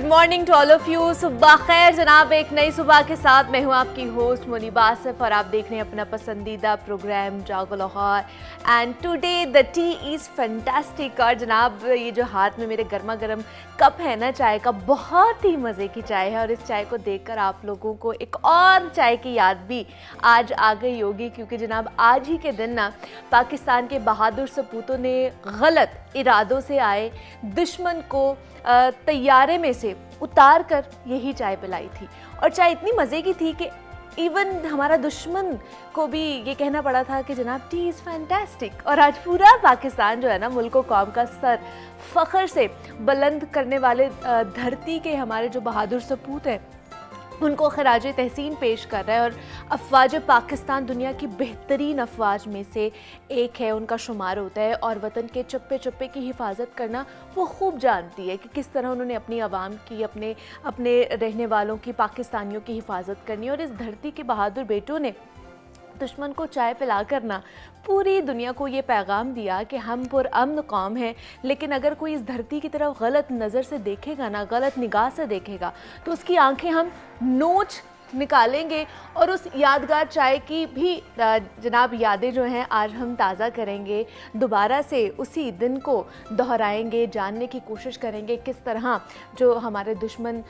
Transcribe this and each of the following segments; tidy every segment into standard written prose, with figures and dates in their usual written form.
Morning to all of you. सुबह खैर जनाब, एक नई सुबह के साथ मैं हूं आपकी होस्ट मुनीबा आसिफ और आप देख रहे हैं अपना पसंदीदा प्रोग्राम जागो Lahore. And today the T is fantastic. और जनाब ये जो हाथ में मेरे गर्मा गर्म कप है ना चाय का, बहुत ही मज़े की चाय है और इस चाय को देखकर आप लोगों को एक और चाय की याद भी आज आ गई होगी, क्योंकि जनाब आज ही के दिन ना पाकिस्तान के बहादुर सपूतों ने गलत इरादों से आए दुश्मन को तैयारे में से उतार कर यही चाय पिलाई थी। और चाय इतनी मज़े की थी कि इवन हमारा दुश्मन को भी ये कहना पड़ा था कि जनाब टी इज़ फैंटास्टिक। और आज पूरा पाकिस्तान जो है ना, मुल्क व कौम का सर फ़ख्र से बुलंद करने वाले धरती के हमारे जो बहादुर सपूत हैं उनको खराज तहसीन पेश कर रहा है। और अफवाज पाकिस्तान दुनिया की बेहतरीन अफवाज में से एक है, उनका शुमार होता है। और वतन के चप्पे चप्पे की हिफाजत करना वो खूब जानती है कि किस तरह उन्होंने अपनी आवाम की, अपने रहने वालों की, पाकिस्तानियों की हिफाजत करनी। और इस धरती के बहादुर बेटों ने दुश्मन को चाय पिला कर ना पूरी दुनिया को ये पैगाम दिया कि हम पुरअमन कौम हैं, लेकिन अगर कोई इस धरती की तरफ गलत नज़र से देखेगा ना, गलत निगाह से देखेगा, तो उसकी आंखें हम नोच निकालेंगे। और उस यादगार चाय की भी जनाब यादें जो हैं आज हम ताज़ा करेंगे, दोबारा से उसी दिन को दोहराएंगे, जानने की कोशिश करेंगे किस तरह जो हमारे दुश्मन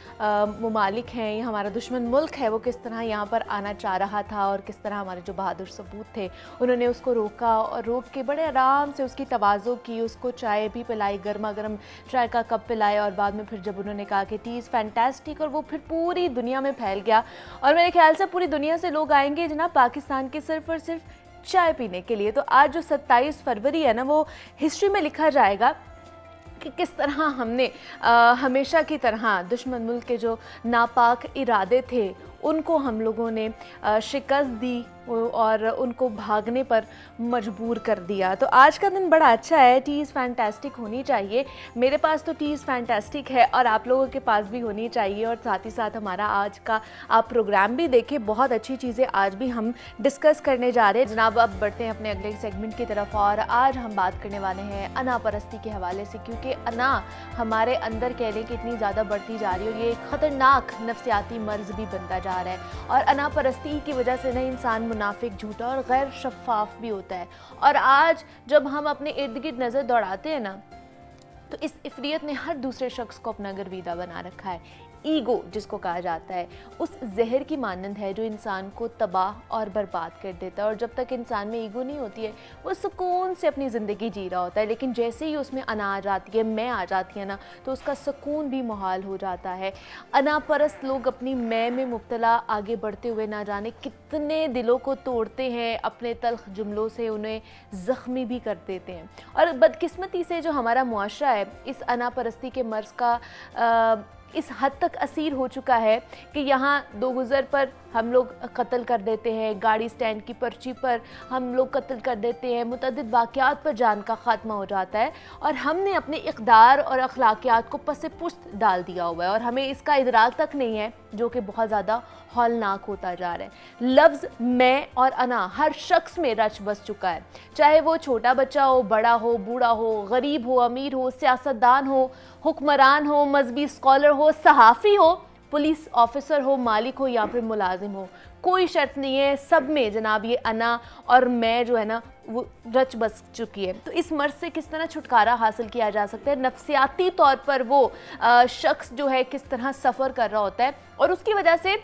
ममालिक हैं या हमारा दुश्मन मुल्क है वो किस तरह यहाँ पर आना चाह रहा था और किस तरह हमारे जो बहादुर सपूत थे उन्होंने उसको रोका और रोक के बड़े आराम से उसकी तवाज़ो की, उसको चाय भी पिलाई, गर्मा गर्म चाय का कप पिलाया। और बाद में फिर जब उन्होंने कहा कि टी इज़ फैंटास्टिक, और वो फिर पूरी दुनिया में फैल गया। और मेरे ख्याल से पूरी दुनिया से लोग आएंगे जनाब पाकिस्तान के सिर्फ और सिर्फ चाय पीने के लिए। तो आज जो 27 फरवरी है ना, वो हिस्ट्री में लिखा जाएगा कि किस तरह हमने हमेशा की तरह दुश्मन मुल्क के जो नापाक इरादे थे उनको हम लोगों ने शिकस्त दी और उनको भागने पर मजबूर कर दिया। तो आज का दिन बड़ा अच्छा है, टी इज़ फैंटास्टिक होनी चाहिए। मेरे पास तो टी इज़ फैंटास्टिक है और आप लोगों के पास भी होनी चाहिए। और साथ ही साथ हमारा आज का आप प्रोग्राम भी देखें, बहुत अच्छी चीज़ें आज भी हम डिस्कस करने जा रहे हैं। जनाब अब बढ़ते हैं अपने अगले सेगमेंट की तरफ और आज हम बात करने वाले हैं अना परस्ती के हवाले से, क्योंकि अना हमारे अंदर कह लें कि इतनी ज़्यादा बढ़ती जा रही है और ये एक ख़तरनाक नफ्सियाती मर्ज़ भी बनता जा रहा है। और अना परस्ती की वजह से ना इंसान मुनाफिक, झूठा और गैर शफ़ाफ भी होता है। और आज जब हम अपने इर्द गिर्द नज़र दौड़ाते हैं ना, तो इस इफरियत ने हर दूसरे शख्स को अपना गर्विदा बना रखा है। ईगो जिसको कहा जाता है, उस जहर की मानंद है जो इंसान को तबाह और बर्बाद कर देता है। और जब तक इंसान में ईगो नहीं होती है वो सुकून से अपनी ज़िंदगी जी रहा होता है, लेकिन जैसे ही उसमें अना आ जाती है, मैं आ जाती है ना, तो उसका सुकून भी मुहाल हो जाता है। अनापरस्त लोग अपनी मैं में मुब्तला आगे बढ़ते हुए ना जाने कितने दिलों को तोड़ते हैं, अपने तल्ख जुमलों से उन्हें ज़ख्मी भी कर देते हैं। और बदकिस्मती से जो हमारा मुआशरा है इस अनापरस्ती के मर्ज़ का इस हद तक असीर हो चुका है कि यहाँ दो गुज़र पर हम लोग कत्ल कर देते हैं, गाड़ी स्टैंड की पर्ची पर हम लोग कत्ल कर देते हैं, मुतअद्दिद वाक़यात पर जान का ख़ात्मा हो जाता है। और हमने अपने इक़दार और अखलाक़ियात को पसे पुश्त डाल दिया हुआ है और हमें इसका इदराक तक नहीं है, जो कि बहुत ज़्यादा हौलनाक होता जा रहा है। लफ्ज़ मैं और अना हर शख्स में रच बस चुका है, चाहे वो छोटा बच्चा हो, बड़ा हो, बूढ़ा हो, गरीब हो, अमीर हो, सियासतदान हो, हुक्मरान हो, मजहबी स्कॉलर हो, सहाफ़ी हो, पुलिस ऑफिसर हो, मालिक हो या फिर मुलाजिम हो, कोई शर्त नहीं है, सब में जनाब ये अना और मैं जो है ना वो रच बस चुकी है। तो इस मर्ज़ से किस तरह छुटकारा हासिल किया जा सकता है, नफ्सियाती तौर पर वो शख्स जो है किस तरह सफ़र कर रहा होता है और उसकी वजह से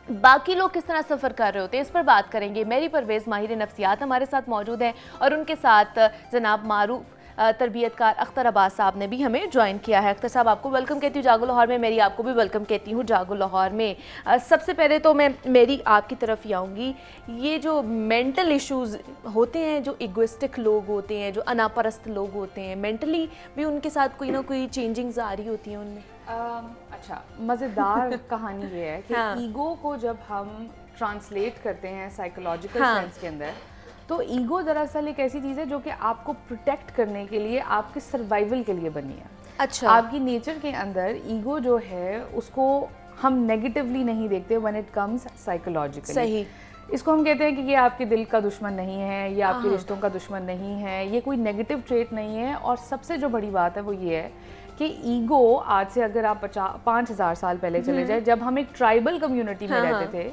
बाकी लोग किस तरह सफ़र कर रहे होते हैं, इस पर बात करेंगे। मेरी परवेज़ माहिर नफ्सियात हमारे साथ मौजूद हैं और उनके साथ जनाब मारूफ तरबियतकार अख्तर अब्बास साहब ने भी हमें ज्वाइन किया है। अख्तर साहब आपको वेलकम कहती हूँ जागो लाहौर में, मेरी आपको भी वेलकम कहती हूँ जागो लाहौर में। सबसे पहले तो मैं मेरी आपकी तरफ ही आऊँगी। ये जो मेंटल इश्यूज़ होते हैं, जो इगोइस्टिक लोग होते हैं, जो अनापरस्त लोग होते हैं, मेंटली भी उनके साथ कोई ना कोई चेंजिंग्स आ रही होती हैं उनमें। अच्छा, मज़ेदार कहानी ये है कि ईगो को जब हम ट्रांसलेट करते हैं साइकोलॉजिकल सेंस के अंदर, तो ईगो दरअसल एक ऐसी चीज़ है जो कि आपको प्रोटेक्ट करने के लिए, आपके सर्वाइवल के लिए बनी है। अच्छा, आपकी नेचर के अंदर ईगो जो है उसको हम नेगेटिवली नहीं देखते व्हेन इट कम्स साइकोलॉजिकली। सही। इसको हम कहते हैं कि ये आपके दिल का दुश्मन नहीं है, ये आपके रिश्तों का दुश्मन नहीं है, ये कोई नेगेटिव ट्रेट नहीं है। और सबसे जो बड़ी बात है वो ये है कि ईगो आज से अगर आप 5,000 साल पहले चले जाए, जब हम एक ट्राइबल कम्युनिटी में रहते थे,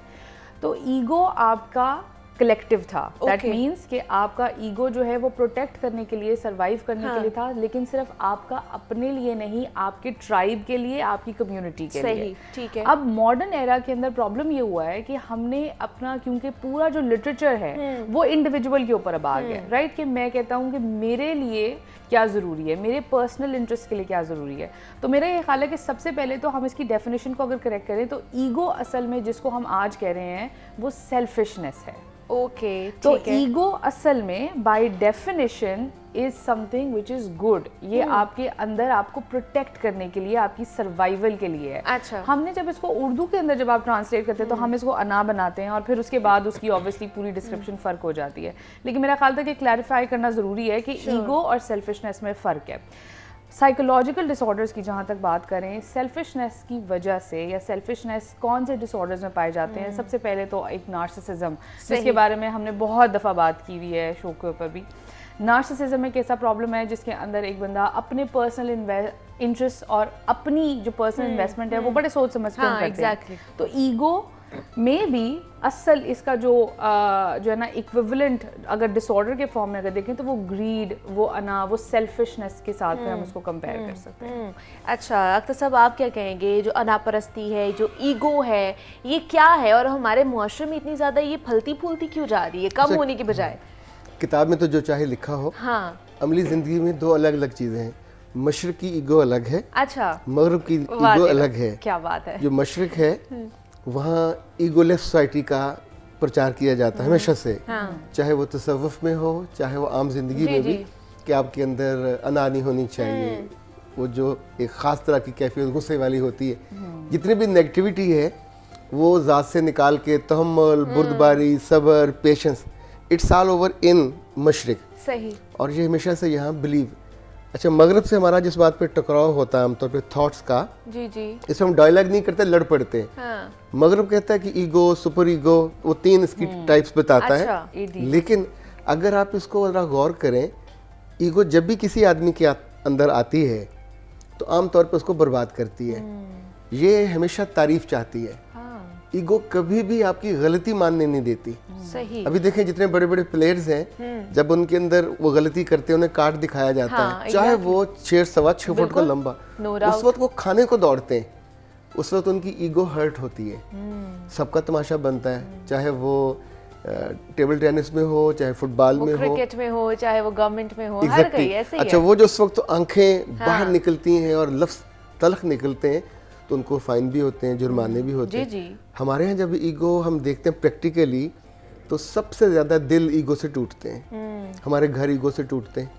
तो ईगो आपका कलेक्टिव था। दैट मीन्स कि आपका ईगो जो है वो प्रोटेक्ट करने के लिए, सरवाइव करने के लिए था, लेकिन सिर्फ आपका अपने लिए नहीं, आपके ट्राइब के लिए, आपकी कम्युनिटी के लिए। ठीक है। अब मॉडर्न एरा के अंदर प्रॉब्लम ये हुआ है कि हमने अपना, क्योंकि पूरा जो लिटरेचर है वो इंडिविजुअल के ऊपर अब आ गया, राइट? कि मैं कहता हूँ कि मेरे लिए क्या ज़रूरी है, मेरे पर्सनल इंटरेस्ट के लिए क्या ज़रूरी है। तो मेरा ये ख्याल है कि सबसे पहले तो हम इसकी डेफिनेशन को अगर करेक्ट करें तो ईगो असल में जिसको हम आज कह रहे हैं वो सेल्फिशनेस है। ओके, तो ईगो असल में by definition is something which is good. ये आपके अंदर आपको प्रोटेक्ट करने के लिए, आपकी सर्वाइवल के लिए है। अच्छा। हमने जब इसको उर्दू के अंदर जब आप ट्रांसलेट करते हैं तो हम इसको अना बनाते हैं और फिर उसके बाद उसकी ऑब्वियसली पूरी डिस्क्रिप्शन फ़र्क हो जाती है। लेकिन मेरा ख्याल था कि क्लैरिफाई करना ज़रूरी है कि ईगो और सेल्फिशनेस में फ़र्क है। साइकोलॉजिकल डिसऑर्डर्स की जहाँ तक बात करें, सेल्फिशनेस की वजह से या सेल्फिशनेस कौन से डिसऑर्डर्स में पाए जाते हैं? सबसे पहले तो एक नार्सिसिज्म, जिसके बारे में हमने बहुत दफ़ा बात की हुई है शो के ऊपर भी। नार्सिसिज्म एक ऐसा प्रॉब्लम है जिसके अंदर एक बंदा अपने पर्सनल इंटरेस्ट और अपनी जो पर्सनल इन्वेस्टमेंट है वो बड़े सोच समझ के करते हैं। तो ईगो में भी असल इसका जो है ना इक्विवेलेंट अगर डिसऑर्डर के फॉर्म में अगर देखें तो वो ग्रीड, वो अना, वो सेल्फिशनेस के साथ में हम उसको कंपेयर कर सकते हैं। अच्छा अख्तर साहब, आप क्या कहेंगे, जो अनापरस्ती है, जो ईगो है, ये क्या है और हमारे मुआशरे में इतनी ज़्यादा ये फलती फूलती क्यों जा रही है, कम होने की बजाय? किताब में तो जो चाहे लिखा हो, अमली ज़िंदगी में दो अलग अलग चीज़ें हैं। मशरक़ की ईगो अलग है, अच्छा, मगरब की ईगो अलग है। क्या बात है। जो मशरक़ है वहाँ ईगोलेस सोसाइटी का प्रचार किया जाता है हमेशा से, चाहे वो तसव्वुफ में हो, चाहे वो आम जिंदगी में भी, कि आपके अंदर अना नहीं होनी चाहिए। वो जो एक ख़ास तरह की कैफियत गुस्से वाली होती है, जितनी भी नेगेटिविटी है वो ज़ात से निकाल के तहम्मुल, बुर्दबारी, सब्र, patience, it's all over in मशरिक। सही। और ये हमेशा से यहाँ बिलीव। अच्छा, मगरब से हमारा जिस बात पे टकराव होता है आमतौर पे थॉट्स का, जी जी, इसमें हम डायलॉग नहीं करते, लड़ पड़ते हैं। मगरब कहता है कि ईगो, सुपर ईगो, वो 3 इसकी टाइप्स बताता है। लेकिन अगर आप इसको जरा गौर करें, ईगो जब भी किसी आदमी के अंदर आती है तो आमतौर पे उसको बर्बाद करती है। ये हमेशा तारीफ चाहती है। ईगो कभी भी आपकी गलती मानने नहीं देती। सही। अभी देखें जितने बड़े बड़े प्लेयर्स हैं, जब उनके अंदर वो गलती करते हैं उन्हें काट दिखाया जाता है, चाहे वो 6 फुट का लंबा, उस वक्त वो खाने को दौड़ते हैं, उस वक्त उनकी ईगो हर्ट होती है। सबका तमाशा बनता है, चाहे वो टेबल टेनिस में हो, चाहे फुटबॉल में हो, क्रिकेट में हो, चाहे वो गवर्नमेंट में हो, हर कहीं ऐसे ही है। अच्छा, वो जो उस वक्त तो आंखें बाहर निकलती हैं और लफ्ज तलख निकलते हैं, तो उनको फाइन भी होते हैं, जुर्माने भी होते हैं। जी। हमारे यहाँ जब ईगो हम देखते हैं प्रैक्टिकली, तो सबसे ज़्यादा दिल ईगो से टूटते हैं। हमारे घर ईगो से टूटते हैं,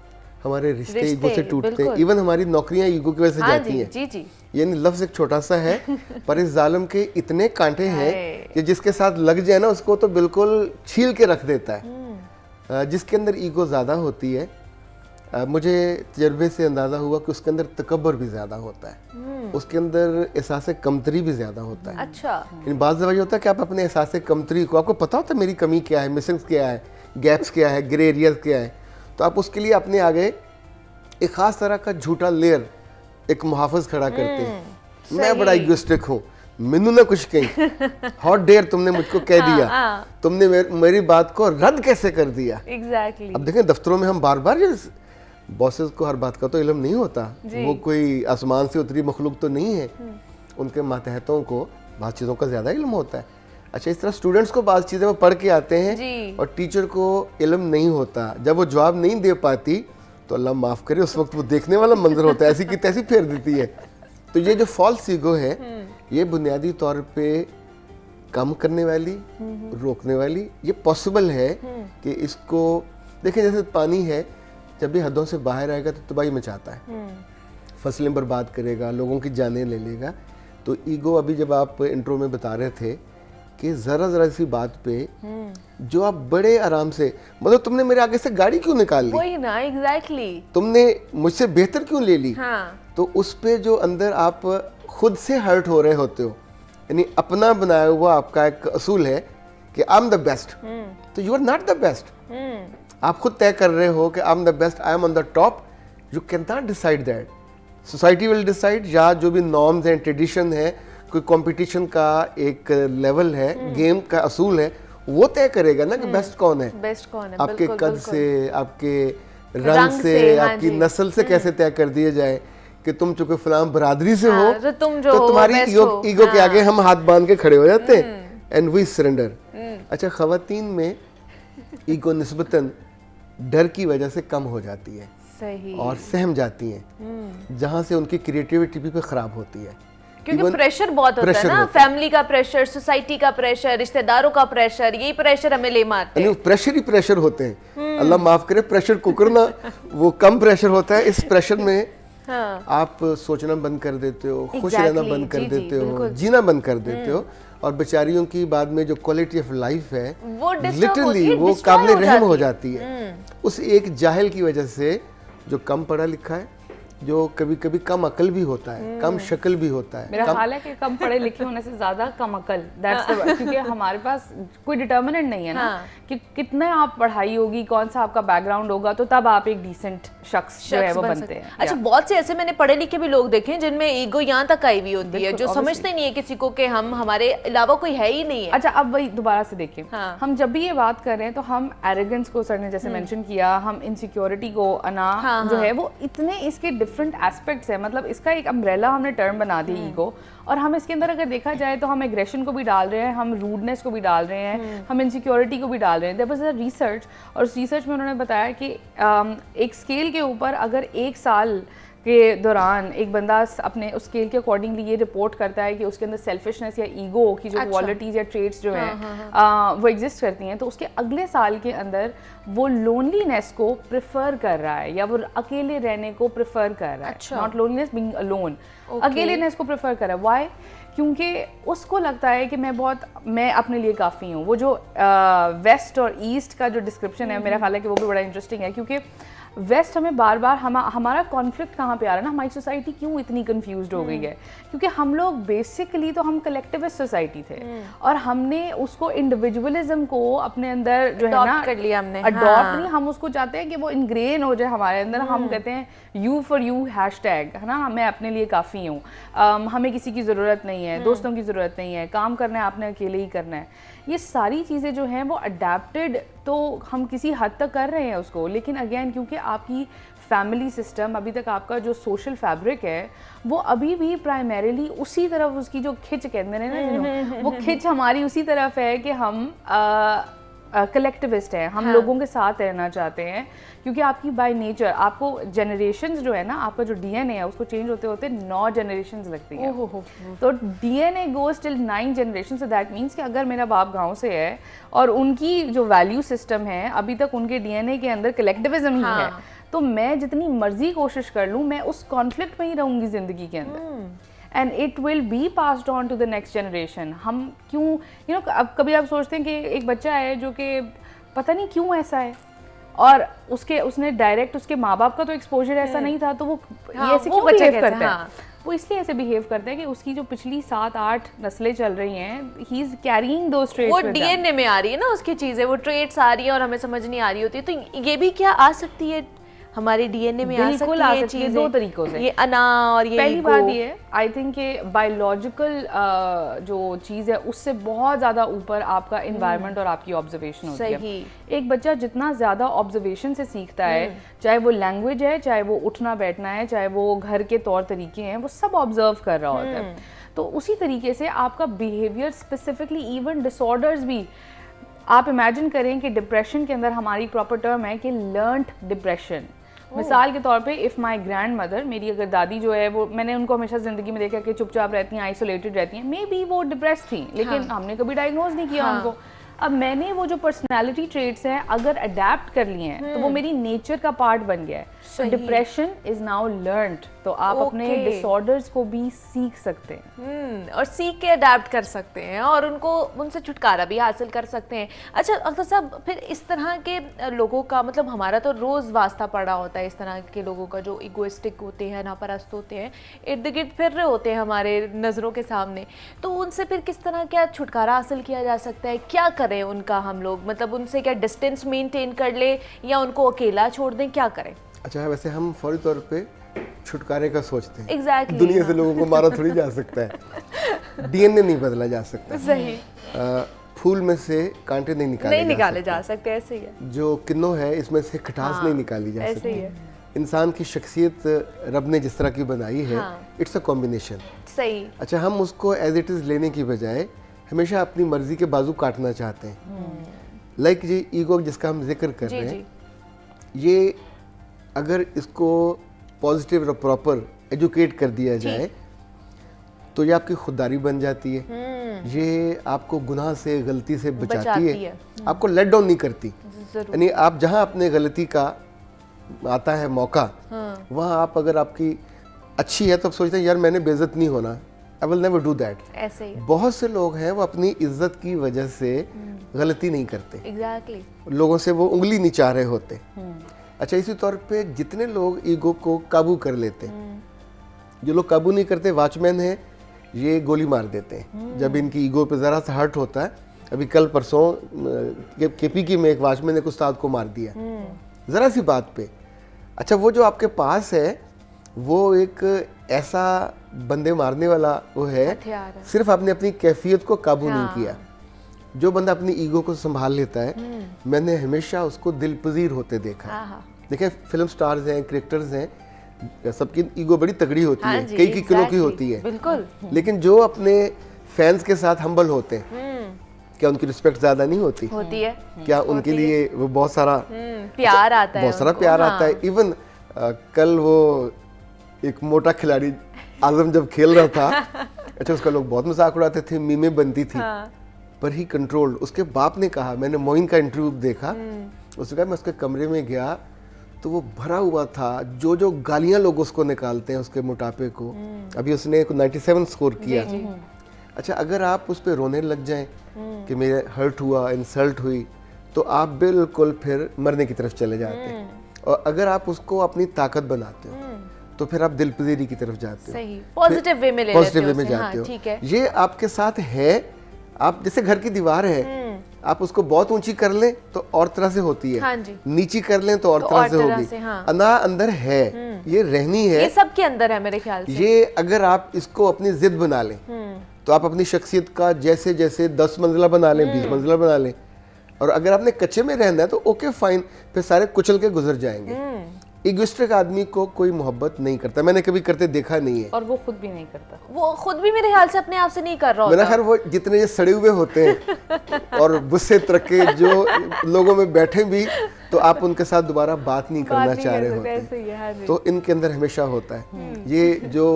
हमारे रिश्ते ईगो से टूटते हैं, इवन हमारी नौकरियाँ ईगो की वजह से जाती हैं। जी जी। यानी लफ्ज़ एक छोटा सा है पर इस जालिम के इतने कांटे हैं कि जिसके साथ लग जाए ना उसको तो बिल्कुल छील के रख देता है। जिसके अंदर ईगो ज़्यादा होती है, मुझे तजर्बे से अंदाज़ा हुआ कि उसके अंदर तकब्बर भी ज़्यादा होता है, उसके अंदर एहसास कमतरी भी ज़्यादा होता है। अच्छा। इन बात ये होता है कि आप अपने एहसास कमतरी को, आपको पता होता है मेरी कमी क्या है, मिसिंग्स क्या है, गैप्स क्या है, ग्रे एरियाज क्या है, तो आप उसके लिए अपने आगे एक ख़ास तरह का झूठा लेयर, एक मुहाफ़िज़ खड़ा करते हैं। मैं बड़ा इगोइस्टिक हूँ, मैनू ना कुछ कहीं, हाउ डेयर तुमने मुझको कह दिया, तुमने मेरी बात को रद्द कैसे कर दिया। एग्जैक्टली। अब देखें दफ्तरों में हम बार बार, बॉसेस को हर बात का तो इल्म नहीं होता, वो कोई आसमान से उतरी मखलूक तो नहीं है, उनके मातहतों को बात चीज़ों का ज़्यादा इल्म होता है। अच्छा, इस तरह स्टूडेंट्स को बात चीज़ें वो पढ़ के आते हैं और टीचर को इल्म नहीं होता, जब वो जवाब नहीं दे पाती तो अल्लाह माफ़ करे उस वक्त वो देखने वाला मंजर होता है, ऐसी की तैसी फेर देती है। तो ये जो फॉल्स ईगो है, ये बुनियादी तौर पे कम करने वाली, रोकने वाली, ये पॉसिबल है कि इसको देखें, जैसे पानी है, जब भी हदों से बाहर आएगा तो तबाही मचाता है, फसलें बर्बाद करेगा, लोगों की जानें ले लेगा। तो ईगो, अभी जब आप इंट्रो में बता रहे थे कि ज़रा सी बात पे जो आप बड़े आराम से, मतलब तुमने मेरे आगे से गाड़ी क्यों निकाल ली, वही ना, एग्जैक्टली, तुमने मुझसे बेहतर क्यों ले ली, तो उस पे जो अंदर आप खुद से हर्ट हो रहे होते हो, यानी अपना बनाया हुआ आपका एक असूल है कि आई एम द बेस्ट, तो you are not the best. आप खुद तय कर रहे हो कि I am the best, I am on the top, you can not decide that. Society will decide, या जो भी नॉर्म्स हैं, ट्रेडिशन है, कोई कंपटीशन का एक लेवल है, गेम का असूल है, वो तय करेगा ना कि बेस्ट कौन है। बेस्ट कौन है, आपके बिल्कुल, कद बिल्कुल। से, आपके रंग से, हाँ आपकी जी। नस्ल से कैसे तय कर दिए जाए कि तुम चूंकि फलां बरादरी से हो, तो तुम जो तो हो, तुम्हारी best ईगो हो। ईगो के आगे हम हाथ बांध के खड़े हो जाते हैं एंड वी सरेंडर। अच्छा, खवातीन में ईगो निस्बतन डर की वजह से कम हो जाती है सही, और सहम जाती हैं, जहाँ से उनकी क्रिएटिविटी भी खराब होती है। क्योंकि Even प्रेशर बहुत होता है pressure ना, होता है। फैमिली का प्रेशर, सोसाइटी का प्रेशर, रिश्तेदारों का प्रेशर, यही प्रेशर हमें ले मारते हैं। प्रेशर ही प्रेशर होते हैं। अल्लाह माफ करे, प्रेशर कुकर ना वो कम प्रेशर होता है। इस प्रेशर में हाँ, आप सोचना बंद कर देते हो, खुश Exactly, रहना बंद कर जी, जी, देते हो, बिल्कुल। जीना बंद कर देते हो, और बेचारियों की बाद में जो क्वालिटी ऑफ लाइफ है वो disturb होती लिटरली है, वो destroy काबिल हो रहम हो जाती जाती है उस एक जाहिल की वजह से, जो कम पढ़ा लिखा है, जो कभी कभी कम अकल भी होता है, कम शक्ल भी होता है, मेरा कम ख्याल है कि कम पढ़े लिखे होने से ज्यादा कम अकल, दैट्स द, क्योंकि हमारे पास कोई डिटर्मिनेंट नहीं है ना हाँ। कि कितने आप पढ़ाई होगी, कौन सा आपका बैकग्राउंड होगा, तो तब आप एक डिसेंट शख्स जो है वो बन बनते सकते हैं। अच्छा, बहुत से ऐसे मैंने पढ़े लिखे भी लोग देखे हैं जिनमें ईगो यहाँ तक आई हुई होती है, बिल्कुल, जो समझते नहीं है किसी को कि हम, हमारे अलावा कोई है ही नहीं है। अच्छा, अब वही दोबारा से देखें, हाँ। हम जब भी ये बात कर रहे हैं तो हम एरोगेंस को, सर ने जैसे मेंशन किया, हम इनसिक्योरिटी को, अना हाँ, जो हाँ। है वो इतने इसके डिफरेंट एस्पेक्ट्स है, मतलब इसका एक अम्ब्रेला हमने टर्म बना दी ईगो, और हम इसके अंदर अगर देखा जाए तो हम एग्रेशन को भी डाल रहे हैं, हम रूडनेस को भी डाल रहे हैं, हम इनसिक्योरिटी को भी डाल रहे हैं। देयर वाज अ रिसर्च, और उस रिसर्च में उन्होंने बताया कि एक स्केल के ऊपर अगर एक साल के दौरान एक बंदा अपने उस स्केल के अकॉर्डिंगली ये रिपोर्ट करता है कि उसके अंदर सेल्फिशनेस या ईगो की जो अच्छा। क्वालिटीज या ट्रेट्स जो हैं वो एग्जिस्ट करती हैं, तो उसके अगले साल के अंदर वो लोनलीनेस को प्रेफर कर रहा है, या वो अकेले रहने को प्रेफर कर रहा है, अच्छा। Not loneliness, being alone, Okay. अकेलेनेस को प्रेफर कर रहा है। व्हाई? क्योंकि उसको लगता है कि मैं अपने लिए काफ़ी हूँ। वो जो वेस्ट और ईस्ट का जो डिस्क्रिप्शन है, मेरा ख्याल है कि वो भी बड़ा इंटरेस्टिंग है, क्योंकि वेस्ट हमें बार बार हमारा कॉन्फ्लिक्ट कहाँ पे आ रहा है ना, हमारी सोसाइटी क्यों इतनी कंफ्यूज्ड हो गई है, क्योंकि हम लोग बेसिकली तो हम कलेक्टिविस्ट सोसाइटी थे, और हमने उसको इंडिविजुअलिज्म को अपने अंदर जो है ना Adopt कर लिया हमने, अडॉप्ट हाँ। नहीं, हम उसको चाहते हैं कि वो इनग्रेन हो जाए हमारे अंदर। हम कहते हैं यू फॉर यू हैशटैग, है ना, मैं अपने लिए काफ़ी हूँ, हमें किसी की ज़रूरत नहीं है, दोस्तों की ज़रूरत नहीं है, काम करना है आपने अकेले ही करना है। ये सारी चीज़ें जो हैं वो अडेप्टेड तो हम किसी हद तक कर रहे हैं उसको, लेकिन अगेन क्योंकि आपकी फैमिली सिस्टम, अभी तक आपका जो सोशल फैब्रिक है वो अभी भी प्राइमरीली उसी तरफ, उसकी जो खिंच कहते हैं ना, वो खिंच हमारी उसी तरफ है कि हम कलेक्टिविस्ट हैं, हम लोगों के साथ रहना चाहते हैं, क्योंकि आपकी बाय नेचर आपको जनरेशन्स जो है ना, आपका जो डीएनए है उसको चेंज होते होते 9 जनरेशन्स लगती हैं। तो DNA goes till 9 generation, so that means कि अगर मेरा बाप गांव से है और उनकी जो वैल्यू सिस्टम है अभी तक उनके डीएनए के अंदर कलेक्टिविज्म ही है, तो मैं जितनी मर्जी कोशिश कर लूँ मैं उस कॉन्फ्लिक्ट में ही रहूंगी जिंदगी के अंदर, and it will be passed on to the next generation. हम क्यों अब कभी आप सोचते हैं कि एक बच्चा है जो कि पता नहीं क्यों ऐसा है, और उसने डायरेक्ट उसके माँ बाप का तो एक्सपोजर ऐसा नहीं था, तो वो ये ऐसे क्यों बिहेव करता है? वो इसलिए ऐसे बिहेव करता है कि उसकी जो पिछली 7-8 नस्लें चल रही हैं, he is carrying those traits, वो डीएनए में आ रही है ना उसकी चीजें, वो ट्रेट्स आ रही है और हमें समझ नहीं आ रही होती। तो ये भी क्या आ सकती है हमारे डीएनए में? बिल्कुल आ सकती है, 2 तरीकों से। ये अना और ये पहली ईगो। बात ये है, आई थिंक कि बायोलॉजिकल जो चीज़ है उससे बहुत ज़्यादा ऊपर आपका इन्वायरमेंट और आपकी ऑब्जर्वेशन होती है। सही। एक बच्चा जितना ज़्यादा ऑब्जर्वेशन से सीखता है, चाहे वो लैंग्वेज है, चाहे वो उठना बैठना है, चाहे वो घर के तौर तरीके हैं, वो सब ऑब्जर्व कर रहा होता है। तो उसी तरीके से आपका बिहेवियर, स्पेसिफिकली इवन डिसऑर्डर्स भी, आप इमेजिन करें कि डिप्रेशन के अंदर हमारी प्रॉपर टर्म है कि लर्नड डिप्रेशन। मिसाल के तौर पे इफ़ माई ग्रैंड मदर, मेरी अगर दादी जो है वो, मैंने उनको हमेशा ज़िंदगी में देखा कि चुपचाप रहती हैं, आइसोलेटेड रहती हैं, मे बी वो डिप्रेस थी, लेकिन हमने कभी डायग्नोज नहीं किया उनको। अब मैंने वो जो पर्सनालिटी ट्रेट्स हैं अगर अडेप्ट कर लिए हैं तो वो मेरी नेचर का पार्ट बन गया है। तो डिप्रेशन इज नाउ लर्नड, तो आप अपने डिसऑर्डर्स को भी सीख सकते हैं और सीख के अडेप्ट कर सकते हैं और उनसे छुटकारा भी हासिल कर सकते हैं। अच्छा अख्तर साहब, फिर इस तरह के लोगों का, मतलब हमारा तो रोज़ वास्ता पड़ा होता है इस तरह के लोगों का जो इगोइस्टिक होते हैं, नापरस्त होते हैं, इर्द गिर्द फिर रहे होते हैं हमारे नज़रों के सामने, तो उनसे फिर किस तरह क्या छुटकारा हासिल किया जा सकता है? क्या करें उनका हम लोग, मतलब उनसे क्या डिस्टेंस मेंटेन कर ले या उनको अकेला छोड़ दें, क्या करें? अच्छा, वैसे हम फौरी तौर पे छुटकारे का सोचते हैं। Exactly, दुनिया से लोगों को मारा थोड़ी जा सकता है, डीएनए नहीं बदला जा सकता। सही, फूल में से कांटे नहीं निकाले जा सकते, ऐसे ही है, जो किन्नों है इसमें से खटास नहीं निकाली जा ऐसे सकती। ही है, इंसान की शख्सियत रब ने जिस तरह की बनाई है, इट्स अ कॉम्बिनेशन। सही, अच्छा, हम उसको एज इट इज़ लेने की बजाय हमेशा अपनी मर्जी के बाजू काटना चाहते हैं। लाइक ये ईगो जिसका हम जिक्र कर रहे हैं, ये अगर इसको पॉजिटिव और प्रॉपर एजुकेट कर दिया जाए तो ये आपकी खुददारी बन जाती है, ये आपको गुनाह से, गलती से बचाती है, आपको लेट डाउन नहीं करती। यानी आप जहाँ अपने गलती का आता है मौका, वहाँ आप अगर आपकी अच्छी है तो आप सोचते हैं यार मैंने बेइज्जत नहीं होना, I will never do that. ऐसे ही बहुत से लोग हैं वो अपनी इज्जत की वजह से गलती नहीं करते, एग्जैक्टली, लोगों से वो उंगली नहीं चाह रहे होते। अच्छा, इसी तौर पे जितने लोग ईगो को काबू कर लेते हैं, जो लोग काबू नहीं करते, वॉचमैन हैं, ये गोली मार देते हैं जब इनकी ईगो पे ज़रा सा हर्ट होता है। अभी कल परसों केपीकी में एक वॉचमैन ने एक उस्ताद को मार दिया ज़रा सी बात पे। अच्छा, वो जो आपके पास है वो एक ऐसा बंदे मारने वाला वो है, सिर्फ आपने अपनी कैफियत को काबू नहीं किया। जो बंदा अपनी ईगो को संभाल लेता है, मैंने हमेशा उसको दिल पजीर होते देखा। देखें, फिल्म स्टार्स हैं, क्रिकेटर्स हैं, सबकी ईगो बड़ी तगड़ी होती है, कई किलो की होती है, बिल्कुल, लेकिन जो अपने फैंस के साथ हम्बल होते हैं, क्या उनकी रिस्पेक्ट ज्यादा नहीं होती है? क्या उनके लिए वो बहुत सारा प्यार आता है, बहुत सारा प्यार आता है। इवन कल वो एक मोटा खिलाड़ी आजम जब खेल रहा था, अच्छा, उसका लोग बहुत मजाक उड़ाते थे, मीमें बनती थी, पर ही कंट्रोल्ड। उसके बाप ने कहा, मैंने मोइन का इंटरव्यू देखा, उसने कहा मैं उसके कमरे में गया तो वो भरा हुआ था, जो गालियां लोग उसको निकालते हैं उसके मोटापे को। अभी उसने 97 स्कोर किया। अच्छा, अगर आप उस पर रोने लग जाएं कि मेरे हर्ट हुआ, इंसल्ट हुई, तो आप बिल्कुल फिर मरने की तरफ चले जाते हैं। और अगर आप उसको अपनी ताकत बनाते हो तो फिर आप दिलपजीरी की तरफ जाते हो, सही, पॉजिटिव वे में ले लेते हो, पॉजिटिव वे में जाते हो। ठीक है, ये आपके साथ है। आप जैसे घर की दीवार है, आप उसको बहुत ऊंची कर लें तो और तरह से होती है, हाँ जी, नीची कर लें तो और तरह से होगी। अना अंदर है, ये रहनी है, ये सबके अंदर है मेरे ख्याल से। ये अगर आप इसको अपनी जिद बना लें तो आप अपनी शख्सियत का जैसे जैसे 10 मंजिला बना लें, 20 मंजिला बना लें। और अगर आपने कच्चे में रहना है तो ओके फाइन, फिर सारे कुचल के गुजर जाएंगे। इगोइस्टिक आदमी को कोई मोहब्बत नहीं करता, मैंने कभी करते देखा नहीं है, और वो खुद भी नहीं करता, वो खुद भी मेरे ख्याल से अपने आप से नहीं कर रहा होता। मेरा ख्याल वो जितने ये सड़े हुए होते हैं और गुस्से तरक्के जो लोगों में बैठे भी, तो आप उनके साथ दोबारा बात नहीं करना चाह रहे होते, तो इनके अंदर हमेशा होता है। ये जो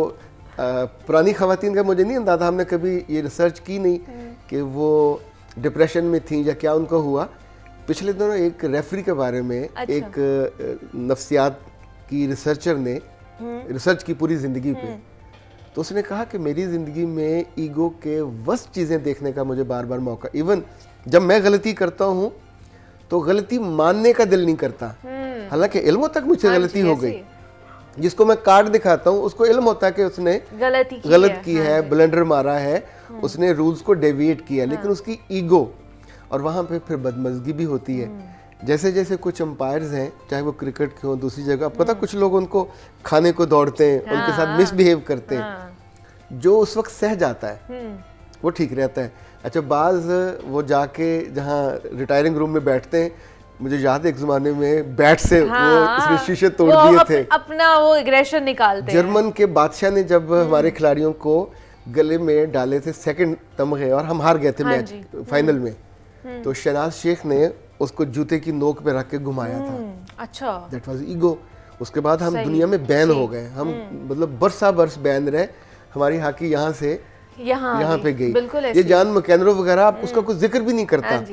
पुरानी खवातीन का मुझे नहीं अंदाजा, हमने कभी ये रिसर्च की नहीं कि वो डिप्रेशन में थी या क्या उनको हुआ। पिछले दिनों एक रेफरी के बारे में एक नफ्सियात की रिसर्चर ने रिसर्च की पूरी ज़िंदगी पे, तो उसने कहा कि मेरी ज़िंदगी में ईगो के वर्स्ट चीज़ें देखने का मुझे बार बार मौका, इवन जब मैं गलती करता हूँ तो गलती मानने का दिल नहीं करता, हालांकि इल्म तक मुझसे गलती हो गई। जिसको मैं कार्ड दिखाता हूँ उसको इल्म होता है कि उसने गलत की है, ब्लंडर मारा है, उसने रूल्स को डेविएट किया, लेकिन उसकी ईगो, और वहाँ पे फिर बदमज़गी भी होती है। जैसे जैसे कुछ अंपायर्स हैं, चाहे वो क्रिकेट के हो, दूसरी जगह, पता कुछ लोग उनको खाने को दौड़ते हैं, उनके साथ मिसबिहेव करते हैं, जो उस वक्त सह जाता है वो ठीक रहता है। अच्छा, बाज वो जाके जहाँ रिटायरिंग रूम में बैठते हैं, मुझे याद है एक ज़माने में बैट से वो इसने शीशे तोड़ दिए थे, अपना वो एग्रेशन निकालते हैं। जर्मन के बादशाह ने जब हमारे खिलाड़ियों को गले में डाले थे सेकंड तमगे और हम हार गए थे मैच फाइनल में, तो शहनाज शेख ने उसको जूते की नोक पे रख के घुमाया था। अच्छा, दैट वाज ईगो। उसके बाद हम दुनिया में बैन हो गए, हम मतलब बरसा बरस बैन रहे, हमारी हॉकी यहाँ से यहाँ पे गई। ये जॉन मैकेनरो वगैरह, आप उसका कुछ जिक्र भी नहीं करता।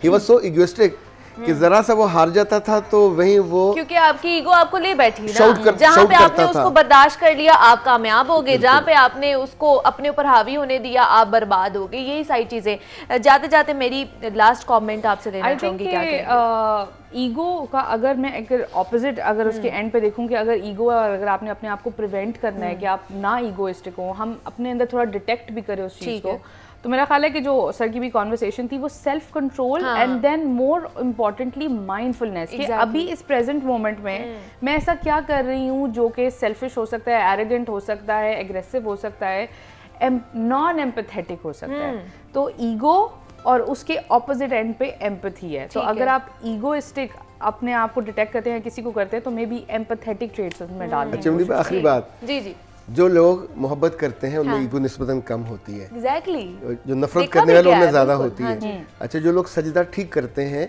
ही वाज सो इगोइस्टिक कि जरा सा वो हार जाता था तो वहीं वो, क्योंकि आपकी ईगो आपको ले बैठी ना, जहाँ पे आपने उसको बर्दाश्त कर लिया आप कामयाब हो गए, जहाँ पे आपने उसको अपने ऊपर हावी होने दिया आप बर्बाद हो गए। यही सारी चीजें। जाते जाते मेरी लास्ट कमेंट आपसे लेना चाहूंगी, क्या ईगो का अगर मैं अगर ऑपोजिट अगर उसके एंड पे देखूं कि अगर ईगो है और अगर आपने अपने आप को प्रिवेंट करना है कि आप ना ईगोइस्टिक हो, हम अपने अंदर थोड़ा डिटेक्ट भी करें उस चीज़ को, तो मेरा ख्याल है कि जो सर की भी कॉन्वर्सेशन थी वो self control and then more importantly mindfulness कि अभी इस प्रेजेंट मोमेंट में मैं ऐसा क्या कर रही हूँ जो कि सेल्फिश हो सकता है, एरोगेंट हो सकता है, एग्रेसिव हो सकता है, नॉन एम्पैथेटिक हो सकता है। तो ईगो और उसके ऑपोजिट एंड पे एम्पैथी है। तो अगर आप ईगोइस्टिक अपने आप को डिटेक्ट करते हैं, किसी को करते हैं, तो मे बी एम्पैथेटिक ट्रेट्स उसमें डाल दें। अच्छा, आखिरी बात, जी जो लोग मोहब्बत करते हैं उनमें ईगो निस्बतन कम होती है। एग्जैक्टली। जो नफरत करने वाले उनमें ज्यादा होती है। अच्छा, जो लोग सजदा ठीक करते हैं,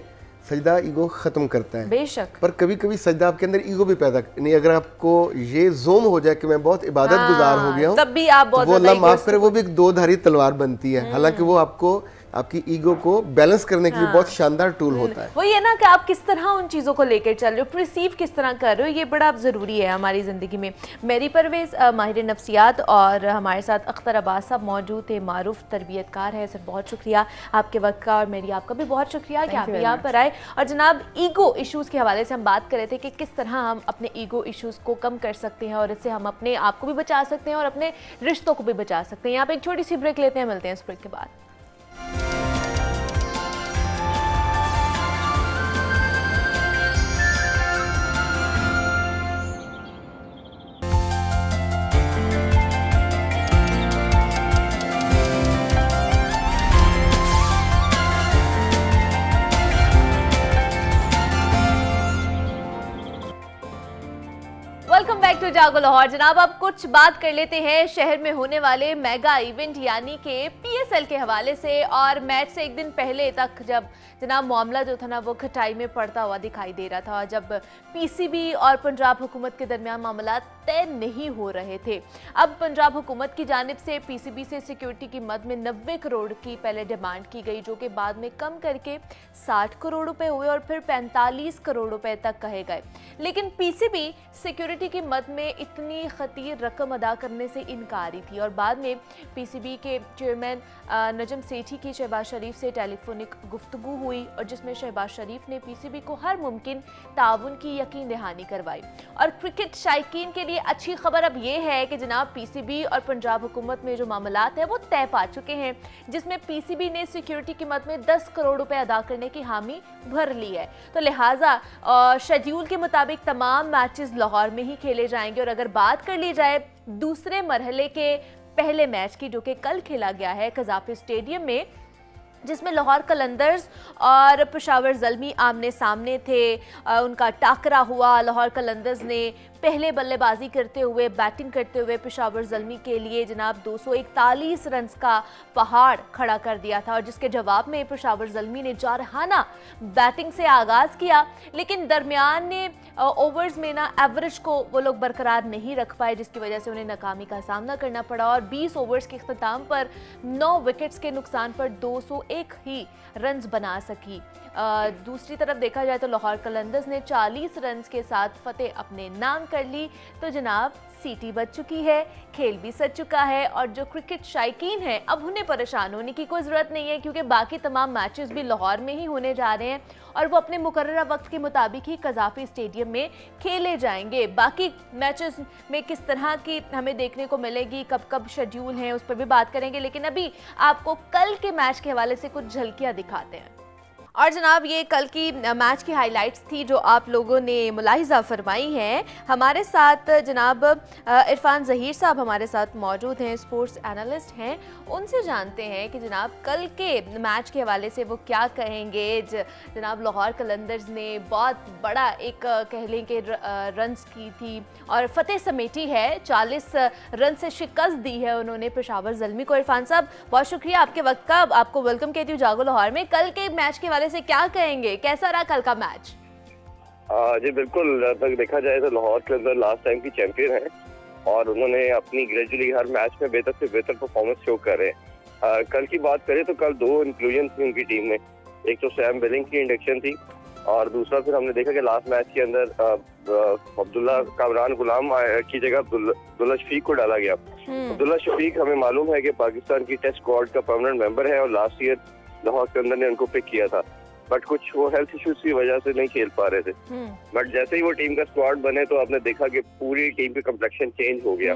सजदा ईगो खत्म करता है बेशक, पर कभी कभी सजदा आपके अंदर ईगो भी पैदा नहीं। अगर आपको ये जोम हो जाए कि मैं बहुत इबादत गुजार हो गया हूँ, तब भी आप बहुत वो अल्लाह माफ करे, वो भी एक दो धारी तलवार बनती है। हालांकि वो आपको आपकी ईगो को बैलेंस करने के लिए बहुत शानदार टूल होता है। वही है ना कि आप किस तरह उन चीज़ों को लेकर चल रहे हो, प्रिसीव किस तरह कर रहे हो, ये बड़ा ज़रूरी है हमारी ज़िंदगी में। मेरी परवेज़ माहिर नफ्सियात और हमारे साथ अख्तर अब्बास साहब मौजूद थे, मारूफ तरबियतकार है। सर बहुत शुक्रिया आपके वक्त का, और मेरी आपका भी बहुत शुक्रिया कि आप यहाँ पर आए। और जनाब, ईगो इश्यूज़ के हवाले से हम बात कर रहे थे कि किस तरह हम अपने ईगो इश्यूज़ को कम कर सकते हैं और इससे हम अपने आप को भी बचा सकते हैं और अपने रिश्तों को भी बचा सकते हैं। यहाँ पर एक छोटी सी ब्रेक लेते हैं, मिलते हैं इस ब्रेक के बाद। वेलकम बैक टू जागो लाहौर। जनाब, अब कुछ बात कर लेते हैं शहर में होने वाले मेगा इवेंट यानी कि PSL के हवाले से। और मैच से एक दिन पहले तक जब जनाब मामला जो था ना वो खटाई में पड़ता हुआ दिखाई दे रहा था, जब PCB और पंजाब हुकूमत के दरमियान मामला तय नहीं हो रहे थे। अब पंजाब हुकूमत की जानिब से PCB से सिक्योरिटी की मद में 90 करोड़ की पहले डिमांड की गई, जो कि बाद में कम करके 60 करोड़ रुपए हुए और फिर 45 करोड़ रुपए तक कहे गए। लेकिन PCB सिक्योरिटी की मद में इतनी खतीर रकम अदा करने से इनकारी थी और बाद में PCB के चेयरमैन नजम सेठी की शहबाज शरीफ से टेलीफोनिक गुफ्तगू हुई और जिसमें शहबाज शरीफ ने PCB को हर मुमकिन ताउन की यकीन दहानी करवाई। और क्रिकेट शायकीन के लिए अच्छी खबर अब ये है कि जनाब PCB और पंजाब हुकूमत में जो मामलात है वो तय पा चुके हैं, जिसमें PCB ने सिक्योरिटी की मद में 10 करोड़ रुपए अदा करने की हामी भर ली है। तो लिहाजा शेड्यूल के मुताबिक तमाम मैचेस लाहौर में ही खेले जाएंगे। और अगर बात कर ली जाए दूसरे मरहले के पहले मैच की, जो कि कल खेला गया है कज़ाफ़ी स्टेडियम में, जिसमें लाहौर कलंदर्स और पेशावर ज़ल्मी आमने सामने थे, उनका टाकरा हुआ। लाहौर कलंदर्स ने पहले बल्लेबाजी करते हुए, बैटिंग करते हुए पेशावर ज़ल्मी के लिए जनाब 241 रन का पहाड़ खड़ा कर दिया था और जिसके जवाब में पेशावर ज़ल्मी ने जारहाना बैटिंग से आगाज़ किया, लेकिन दरमियान ने ओवर्स में ना एवरेज को वो लोग बरकरार नहीं रख पाए, जिसकी वजह से उन्हें नाकामी का सामना करना पड़ा और 20 ओवर्स के इख्तिताम पर 9 विकेट्स के नुकसान पर 201 ही रन बना सकी। दूसरी तरफ देखा जाए तो लाहौर कलंदर्स ने 40 रन के साथ फतेह अपने नाम कर ली। तो जनाब सीटी बज चुकी है, खेल भी सज चुका है और जो क्रिकेट शायकीन है अब उन्हें परेशान होने की कोई ज़रूरत नहीं है, क्योंकि बाकी तमाम मैचेस भी लाहौर में ही होने जा रहे हैं और वो अपने मुकर्ररा वक्त के मुताबिक ही कज़ाफ़ी स्टेडियम में खेले जाएंगे। बाकी मैचेस में किस तरह की हमें देखने को मिलेगी, कब कब शेड्यूल हैं, उस पर भी बात करेंगे, लेकिन अभी आपको कल के मैच के हवाले से कुछ झलकियाँ दिखाते हैं। और जनाब ये कल की मैच की हाइलाइट्स थी जो आप लोगों ने मुलाहिज़ा फरमाई हैं। हमारे साथ जनाब इरफान ज़हीर साहब हमारे साथ मौजूद हैं, स्पोर्ट्स एनालिस्ट हैं। उनसे जानते हैं कि जनाब कल के मैच के हवाले से वो क्या कहेंगे। जनाब लाहौर कलंदर्स ने बहुत बड़ा एक कह लें कि रन्स की थी और फतेह समेटी है, 40 रन से शिकस्त दी है उन्होंने पेशावर ज़ल्मी को। इरफान साहब बहुत शुक्रिया आपके वक्त का, आपको वेलकम कहती हूँ जागो लाहौर में। कल के मैच के से क्या कहेंगे, कैसा रहा कल का मैच? जी बिल्कुल, तक देखा जाए तो लाहौर के अंदर लास्ट टाइम की चैंपियन है और उन्होंने अपनी ग्रेजुअली हर मैच में बेहतर से बेहतर परफॉर्मेंस शो कर रहे हैं। कल की बात करें तो कल 2 इंक्लूजन थी उनकी टीम में, एक तो सैम बिलिंग की इंडक्शन थी और दूसरा फिर हमने देखा कि लास्ट मैच के अंदर अब्दुल्ला कामरान गुलाम की जगह अब्दुल्ला शफीक को डाला गया। अब्दुल्ला शफीक हमें मालूम है कि पाकिस्तान की टेस्ट स्क्वाड का परमानेंट मेंबर है और लास्ट ईयर लाहौर के अंदर ने उनको पिक किया था। बट कुछ वो हेल्थ इश्यूज की वजह से नहीं खेल पा रहे थे। बट जैसे ही वो टीम का स्क्वाड बने तो आपने देखा कि पूरी टीम की कम्प्लेक्शन चेंज हो गया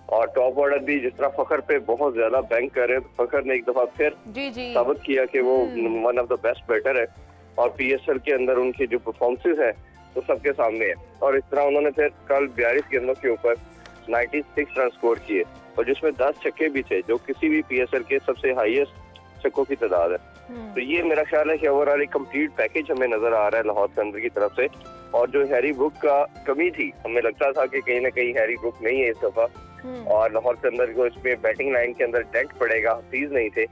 और टॉप ऑर्डर भी जिस तरह फखर पे बहुत ज्यादा बैंक कर रहे हैं, फखर ने एक दफा फिर साबित किया कि वो one of the best batter है और पीएसएल के अंदर उनके जो परफॉर्मेंसेस है वो सबके सामने है। और इस तरह उन्होंने फिर कल 42 गेंदों के ऊपर 96 रन स्कोर किए और जिसमें 10 छक्के भी थे जो किसी भी पीएसएल के सबसे हाईएस्ट छक्कों की तादाद है। तो ये मेरा ख्याल है कि ओवरऑल एक कंप्लीट पैकेज हमें नजर आ रहा है लाहौर के अंदर की तरफ से। और जो हैरी ब्रुक का कमी थी, हमें लगता था कि कहीं ना कहीं हैरी ब्रुक नहीं है इस दफा और लाहौर के अंदर को इसमें बैटिंग लाइन के अंदर डेंट पड़ेगा, हफीज नहीं थे,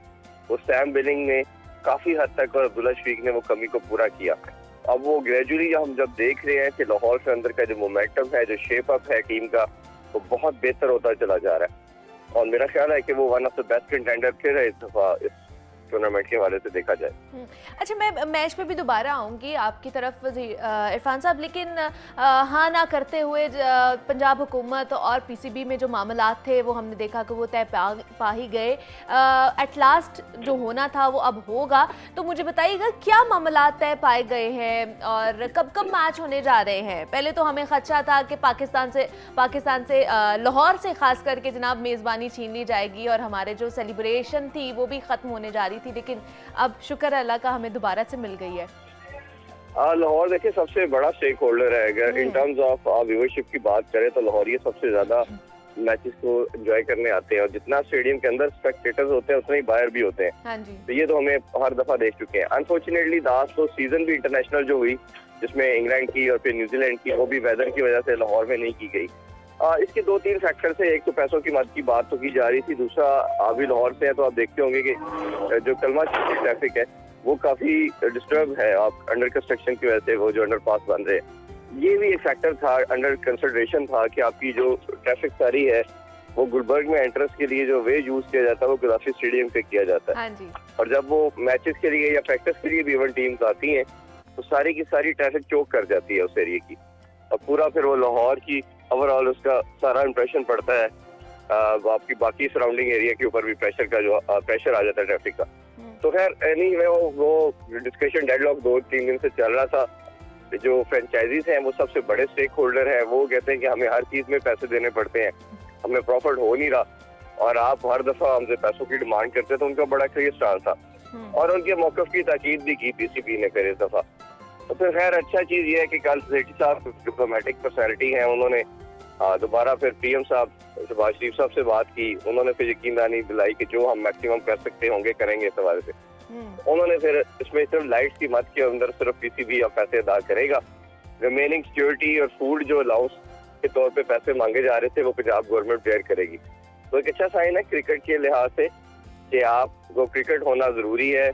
वो सैम बिलिंग ने काफी हद तक और अब्दुल्ला शफीक ने वो कमी को पूरा किया। अब वो ग्रेजुअली हम जब देख रहे हैं कि लाहौर के अंदर का जो मोमेंटम है, जो शेप अप है टीम का, वो बहुत बेहतर होता चला जा रहा है और मेरा ख्याल है कि वो one of the best contender फिर है इस दफा इस टूर्नामेंट के हवाले से देखा जाए। अच्छा, मैं मैच पे भी दोबारा आऊँगी आपकी तरफ इरफान साहब, लेकिन हाँ ना करते हुए पंजाब हुकूमत और पीसीबी में जो मामलात थे वो हमने देखा कि वो तय पा ही गए। एट लास्ट जो होना था वो अब होगा, तो मुझे बताइएगा क्या मामलात तय पाए गए हैं और कब कब मैच होने जा रहे हैं? पहले तो हमें खदशा था कि पाकिस्तान से लाहौर से खास करके जनाब मेज़बानी छीन ली जाएगी और हमारे जो सेलिब्रेशन थी वो भी ख़त्म होने जा रही थी, लेकिन अब शुक्र अल्लाह का हमें दोबारा से मिल गई है। लाहौर देखिए सबसे बड़ा स्टेक होल्डर है। अगर इन टर्म्स ऑफ व्यूअरशिप की बात करें तो लाहौर ये सबसे ज्यादा मैचेस को एंजॉय करने आते हैं और जितना स्टेडियम के अंदर स्पेक्टेटर्स होते हैं उतने ही बाहर भी होते हैं। हाँ जी। तो ये तो हमें हर दफा देख चुके हैं। अनफॉर्चुनेटली लास्ट तो सीजन भी इंटरनेशनल जो हुई जिसमें इंग्लैंड की और फिर न्यूजीलैंड की, वो भी वेदर की वजह से लाहौर में नहीं की गई। इसके 2-3 फैक्टर से, एक तो पैसों की मदद की बात तो की जा रही थी, दूसरा आप भी लाहौर से है तो आप देखते होंगे कि जो कलमा ट्रैफिक है वो काफी डिस्टर्ब है आप अंडर कंस्ट्रक्शन की वजह से, वो जो अंडरपास बन रहे हैं। ये भी एक फैक्टर था, अंडर कंसिडरेशन था कि आपकी जो ट्रैफिक सारी है वो गुलबर्ग में एंट्रेंस के लिए जो वे यूज किया जाता है वो गद्दाफी स्टेडियम पे किया जाता है। हाँ जी। और जब वो मैचेस के लिए या प्रैक्टिस के लिए भी इवन टीम्स आती हैं तो सारी की सारी ट्रैफिक चोक कर जाती है उस एरिया की और पूरा फिर वो लाहौर की ओवरऑल उसका सारा इंप्रेशन पड़ता है। आपकी बाकी सराउंडिंग एरिया के ऊपर भी प्रेशर आ जाता है ट्रैफिक का। तो खैर एनीवे वो डिस्कशन डेडलॉक 2-3 दिन से चल रहा था। जो फ्रेंचाइजीज हैं वो सबसे बड़े स्टेक होल्डर हैं, वो कहते हैं कि हमें हर चीज में पैसे देने पड़ते हैं, हमें प्रॉफिट हो नहीं रहा और आप हर दफा हमसे पैसों की डिमांड करते हैं। तो उनका बड़ा क्लियर स्टांस था और उनके मौकफ की ताकीद भी की पीसीबी ने फिर इस दफा। तो फिर खैर अच्छा चीज ये है कि कल सेठी साहब डिप्लोमेटिक पर्सनैलिटी हैं, उन्होंने दोबारा फिर पीएम साहब शहबाज शरीफ साहब से बात की, उन्होंने फिर यकीनदानी दिलाई कि जो हम मैक्सिमम कर सकते होंगे करेंगे इस हवाले से। उन्होंने फिर इसमें सिर्फ लाइट्स की मद के अंदर सिर्फ पीसीबी और पैसे अदा करेगा, रिमेनिंग सिक्योरिटी और फूड जो अलाउंस के तौर पे पैसे मांगे जा रहे थे वो पंजाब गवर्नमेंट बेयर करेगी। तो एक अच्छा साइन है क्रिकेट के लिहाज से कि आपको क्रिकेट होना जरूरी है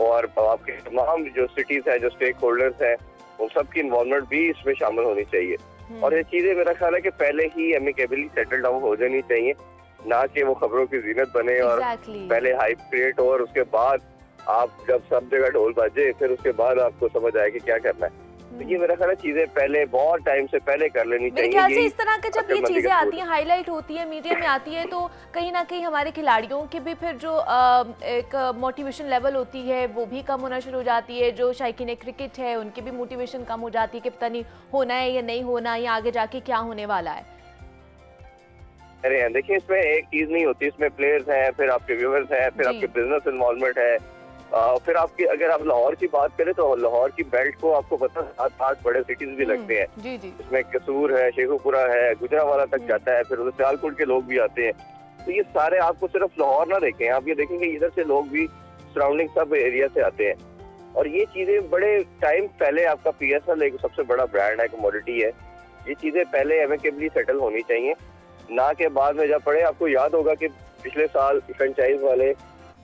और आपके तमाम जो सिटीज हैं, जो स्टेक होल्डर्स हैं, उन सबकी इन्वॉल्वमेंट भी इसमें शामिल होनी चाहिए। और ये चीजें मेरा ख्याल है कि पहले ही एमिकेबली सेटल डाउन हो जानी चाहिए, ना कि वो खबरों की जीनत बने और पहले हाइप क्रिएट हो और उसके बाद आप जब सब जगह ढोल बजे फिर उसके बाद आपको समझ आए कि क्या करना है। तो ये मेरा ख्याल है चीजें पहले बहुत टाइम से पहले कर लेनी चाहिए। मेरे ख्याल से इस तरह के जब ये चीजें आती हैं, हाईलाइट होती है, मीडिया में आती है, तो कहीं ना कहीं हमारे खिलाड़ियों की भी फिर जो एक मोटिवेशन लेवल होती है वो भी कम होना शुरू हो जाती है। जो शायकीन क्रिकेट है उनकी भी मोटिवेशन कम हो जाती है कि पता नहीं होना है या नहीं होना, या आगे जाके क्या होने वाला है। अरे देखिए, इसमें एक चीज नहीं होती, इसमें प्लेयर्स हैं, फिर आपके व्यूअर्स हैं, फिर आपके बिजनेस इन्वॉल्वमेंट है, फिर आपकी अगर आप लाहौर की बात करें तो लाहौर की बेल्ट को आपको पता है 7 बड़े सिटीज भी लगते हैं। जी जी। इसमें कसूर है, शेखुपुरा है, गुजरावाला तक जाता है, फिर उधर सियालकोट के लोग भी आते हैं। तो ये सारे आपको सिर्फ लाहौर ना देखें, आप ये देखेंगे इधर से लोग भी सराउंडिंग सब एरिया से आते हैं। और ये चीजें बड़े टाइम पहले, आपका पीएसएल एक सबसे बड़ा ब्रांड है, कमोडिटी है, ये चीजें पहले एमिकेबली सेटल होनी चाहिए, ना के बाद में जब पड़े। आपको याद होगा कि पिछले साल फ्रेंचाइज वाले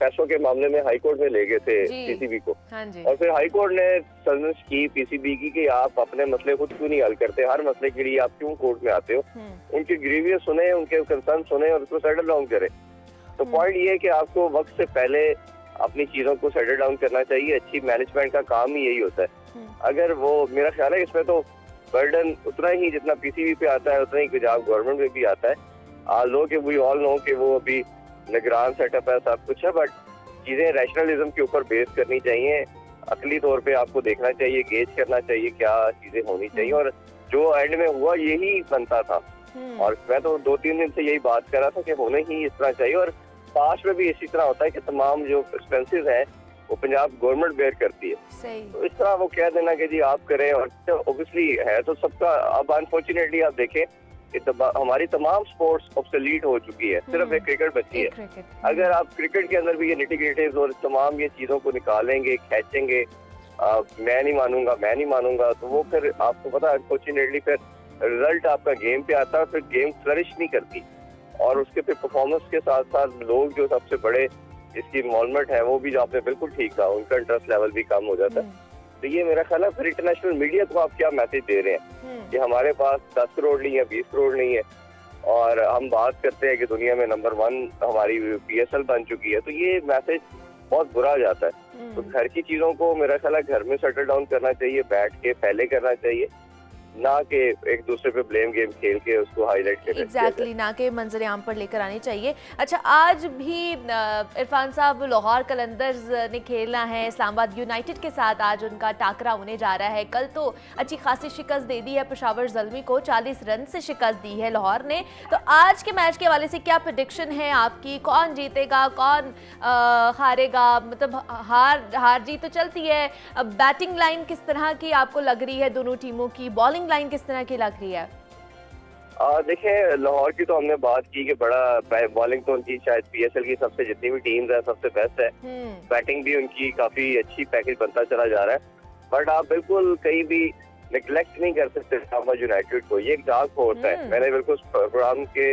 पैसों के मामले में हाई कोर्ट में ले गए थे पीसीबी को। हाँ जी। और फिर हाई कोर्ट ने सजेस्ट की पीसीबी की कि आप अपने मसले खुद क्यों नहीं हल करते, हर मसले के लिए आप क्यों कोर्ट में आते हो, उनके ग्रीवियस सुने, उनके कंसर्न सुने और उसको सेटल डाउन करें। तो पॉइंट ये है कि आपको वक्त से पहले अपनी चीजों को सेटल डाउन करना चाहिए। अच्छी मैनेजमेंट का काम ही यही होता है। अगर वो, मेरा ख्याल है इसमें तो बर्डन उतना ही जितना पीसीबी पे आता है उतना ही पंजाब गवर्नमेंट में भी आता है। लो कि वी ऑल नो कि वो अभी निगरान सेटअप है, सब कुछ है, बट चीजें रैशनलिज्म के ऊपर बेस करनी चाहिए। अकली तौर पे आपको देखना चाहिए, गेज करना चाहिए क्या चीजें होनी चाहिए, और जो एंड में हुआ यही बनता था। और मैं तो 2-3 दिन से यही बात कर रहा था कि होने ही इस तरह चाहिए। और पास में भी इसी तरह होता है कि तमाम जो एक्सपेंसेस हैं वो पंजाब गवर्नमेंट बेयर करती है। सही। तो इस तरह वो कह देना कि जी आप करें, और ऑब्वियसली है तो सबका। अब अनफॉर्चुनेटली आप देखें हमारी तमाम स्पोर्ट्स ऑब्सोलीट हो चुकी है, सिर्फ एक क्रिकेट बची है। अगर आप क्रिकेट के अंदर भी ये निटी-ग्रिटीज और तमाम ये चीजों को निकालेंगे, खींचेंगे, मैं नहीं मानूंगा, तो वो फिर आपको पता है अनफॉर्चुनेटली फिर रिजल्ट आपका गेम पे आता है, फिर गेम फ्लरिश नहीं करती, और उसके फिर परफॉर्मेंस के साथ साथ लोग जो सबसे बड़े इसकी इन्वॉल्वमेंट है वो भी, जो आपने बिल्कुल ठीक कहा, उनका इंटरेस्ट लेवल भी कम हो जाता है। तो ये मेरा ख्याल है फिर इंटरनेशनल मीडिया को आप क्या मैसेज दे रहे हैं कि हमारे पास 10 करोड़ नहीं है, 20 करोड़ नहीं है, और हम बात करते हैं कि दुनिया में नंबर 1 हमारी PSL बन चुकी है। तो ये मैसेज बहुत बुरा जाता है। तो घर की चीजों को मेरा ख्याल है घर में सेटल डाउन करना चाहिए, बैठ के पहले करना चाहिए, ना कि एक दूसरे पे ब्लेम गेम खेल के उसको हाईलाइट करना। एग्जैक्टली, ना के मंजर आम पर लेकर आनी चाहिए। अच्छा, आज भी इरफान साहब लाहौर कलंदर्स ने खेलना है इस्लामाबाद यूनाइटेड के साथ, आज उनका टाकरा होने जा रहा है। कल तो अच्छी खासी शिकस्त दे दी है पेशावर ज़ल्मी को, 40 रन से शिकस्त दी है लाहौर ने। तो आज के मैच के हवाले से क्या प्रेडिक्शन है आपकी, कौन जीतेगा, कौन हारेगा? मतलब हार जीत तो चलती है, बैटिंग लाइन किस तरह की आपको लग रही है दोनों टीमों की, बॉलिंग लाइन किस तरह की लग रही है? देखिए लाहौर की तो हमने बात की कि बड़ा बॉलिंग तो उनकी शायद PSL की सबसे जितनी भी टीम्स है सबसे बेस्ट है, बैटिंग भी उनकी काफी अच्छी पैकेज बनता चला जा रहा है। बट आप बिल्कुल कहीं भी निगलेक्ट नहीं कर सकते इस्लामाबाद यूनाइटेड को, ये एक डार्क हॉर्स है। मैंने बिल्कुल प्रोग्राम के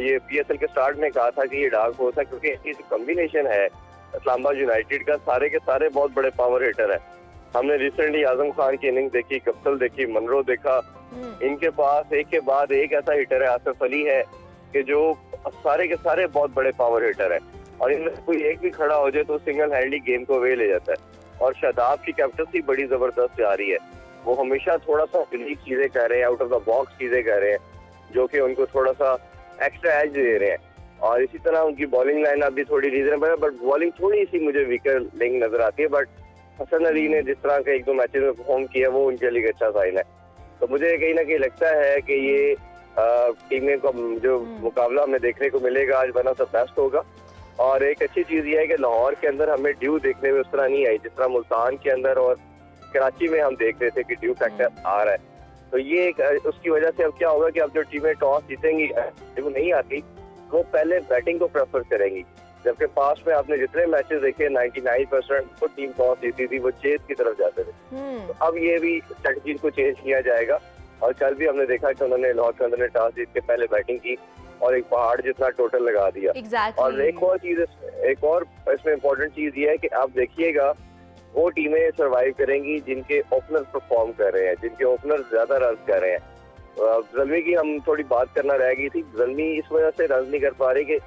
ये PSL के स्टार्ट में कहा था कि ये डार्क हॉर्स है, क्योंकि इसकी कॉम्बिनेशन है इस्लामाबाद यूनाइटेड का, सारे के सारे बहुत बड़े पावर हिटर है। हमने रिसेंटली आजम खान की इनिंग देखी, कप्सल देखी, मनरो देखा, इनके पास एक के बाद एक ऐसा हिटर है, आसिफ अली है, कि जो सारे के सारे बहुत बड़े पावर हिटर है, और इनमें कोई एक भी खड़ा हो जाए तो सिंगल हैंडली गेम को अवे ले जाता है। और शादाब की कैप्टनसी बड़ी जबरदस्त जा रही है, वो हमेशा थोड़ा सा यूनिक चीजें कर रहे हैं, आउट ऑफ द बॉक्स चीजें कर रहे हैं, जो कि उनको थोड़ा सा एक्स्ट्रा एज दे रहे हैं। और इसी तरह उनकी बॉलिंग लाइन अभी थोड़ी रीजनेबल है, बट बॉलिंग थोड़ी सी मुझे वीकर लिंक नजर आती है। बट हसन अली ने जिस तरह के 1-2 मैचेस में परफॉर्म किया वो उनके लिए अच्छा साइन है। तो मुझे कहीं ना कहीं लगता है कि ये टीमें का जो मुकाबला हमें देखने को मिलेगा आज बना सब बेस्ट होगा। और एक अच्छी चीज ये है कि लाहौर के अंदर हमें ड्यू देखने में उस तरह नहीं आई जिस तरह मुल्तान के अंदर और कराची में हम देख रहे थे कि ड्यू फैक्टर आ रहा है। तो ये उसकी वजह से अब क्या होगा कि अब जो टीमें टॉस जीतेंगी, जो नहीं आती, वो पहले बैटिंग को प्रेफर करेंगी, जबकि पास में आपने जितने मैचेस देखे 99% वो टीम टॉस जीती थी, वो चेस की तरफ जाते थे। तो अब ये भी स्ट्रेटजी को चेंज किया जाएगा। और कल भी हमने देखा कि उन्होंने लाहौर के अंदर ने टॉस जीत के पहले बैटिंग की और एक पहाड़ जितना टोटल लगा दिया। और एक और चीज, एक और इसमें इम्पोर्टेंट चीज ये है कि आप देखिएगा वो टीमें सर्वाइव करेंगी जिनके ओपनर परफॉर्म कर रहे हैं, जिनके ओपनर ज्यादा रन कर रहे हैं। ज़ल्मी की हम थोड़ी बात करना रह गई थी, ज़ल्मी इस वजह से रन नहीं कर पा रही कि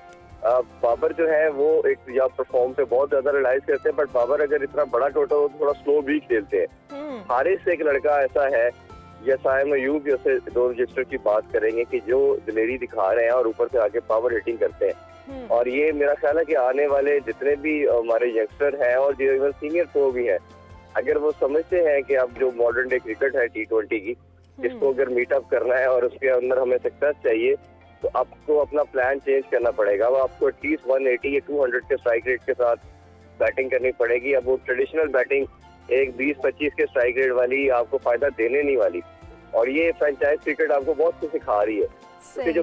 बाबर जो है वो एक या परफॉर्म पे बहुत ज्यादा रिलाइज करते हैं, बट बाबर अगर इतना बड़ा टोटल हो तो थोड़ा स्लो भी खेलते हैं। हारिस एक लड़का ऐसा है या साइम अयूब जैसे 2 रजिस्टर की बात करेंगे कि जो दिलेरी दिखा रहे हैं और ऊपर से आके पावर हिटिंग करते हैं। और ये मेरा ख्याल है कि आने वाले जितने भी हमारे यंगस्टर हैं और जो सीनियर प्रो भी हैं, अगर वो समझते हैं कि अब जो मॉडर्न डे क्रिकेट है T20 की, इसको अगर मीटअप करना है और उसके अंदर हमें सक्सेस चाहिए तो आपको अपना प्लान चेंज करना पड़ेगा। अब आपको एटलीस्ट 180 या 200 के स्ट्राइक रेट के साथ बैटिंग करनी पड़ेगी। अब वो ट्रेडिशनल बैटिंग एक 20-25 के स्ट्राइक रेट वाली आपको फायदा देने नहीं वाली। और ये फ्रेंचाइज क्रिकेट आपको बहुत कुछ सिखा रही है, क्योंकि जो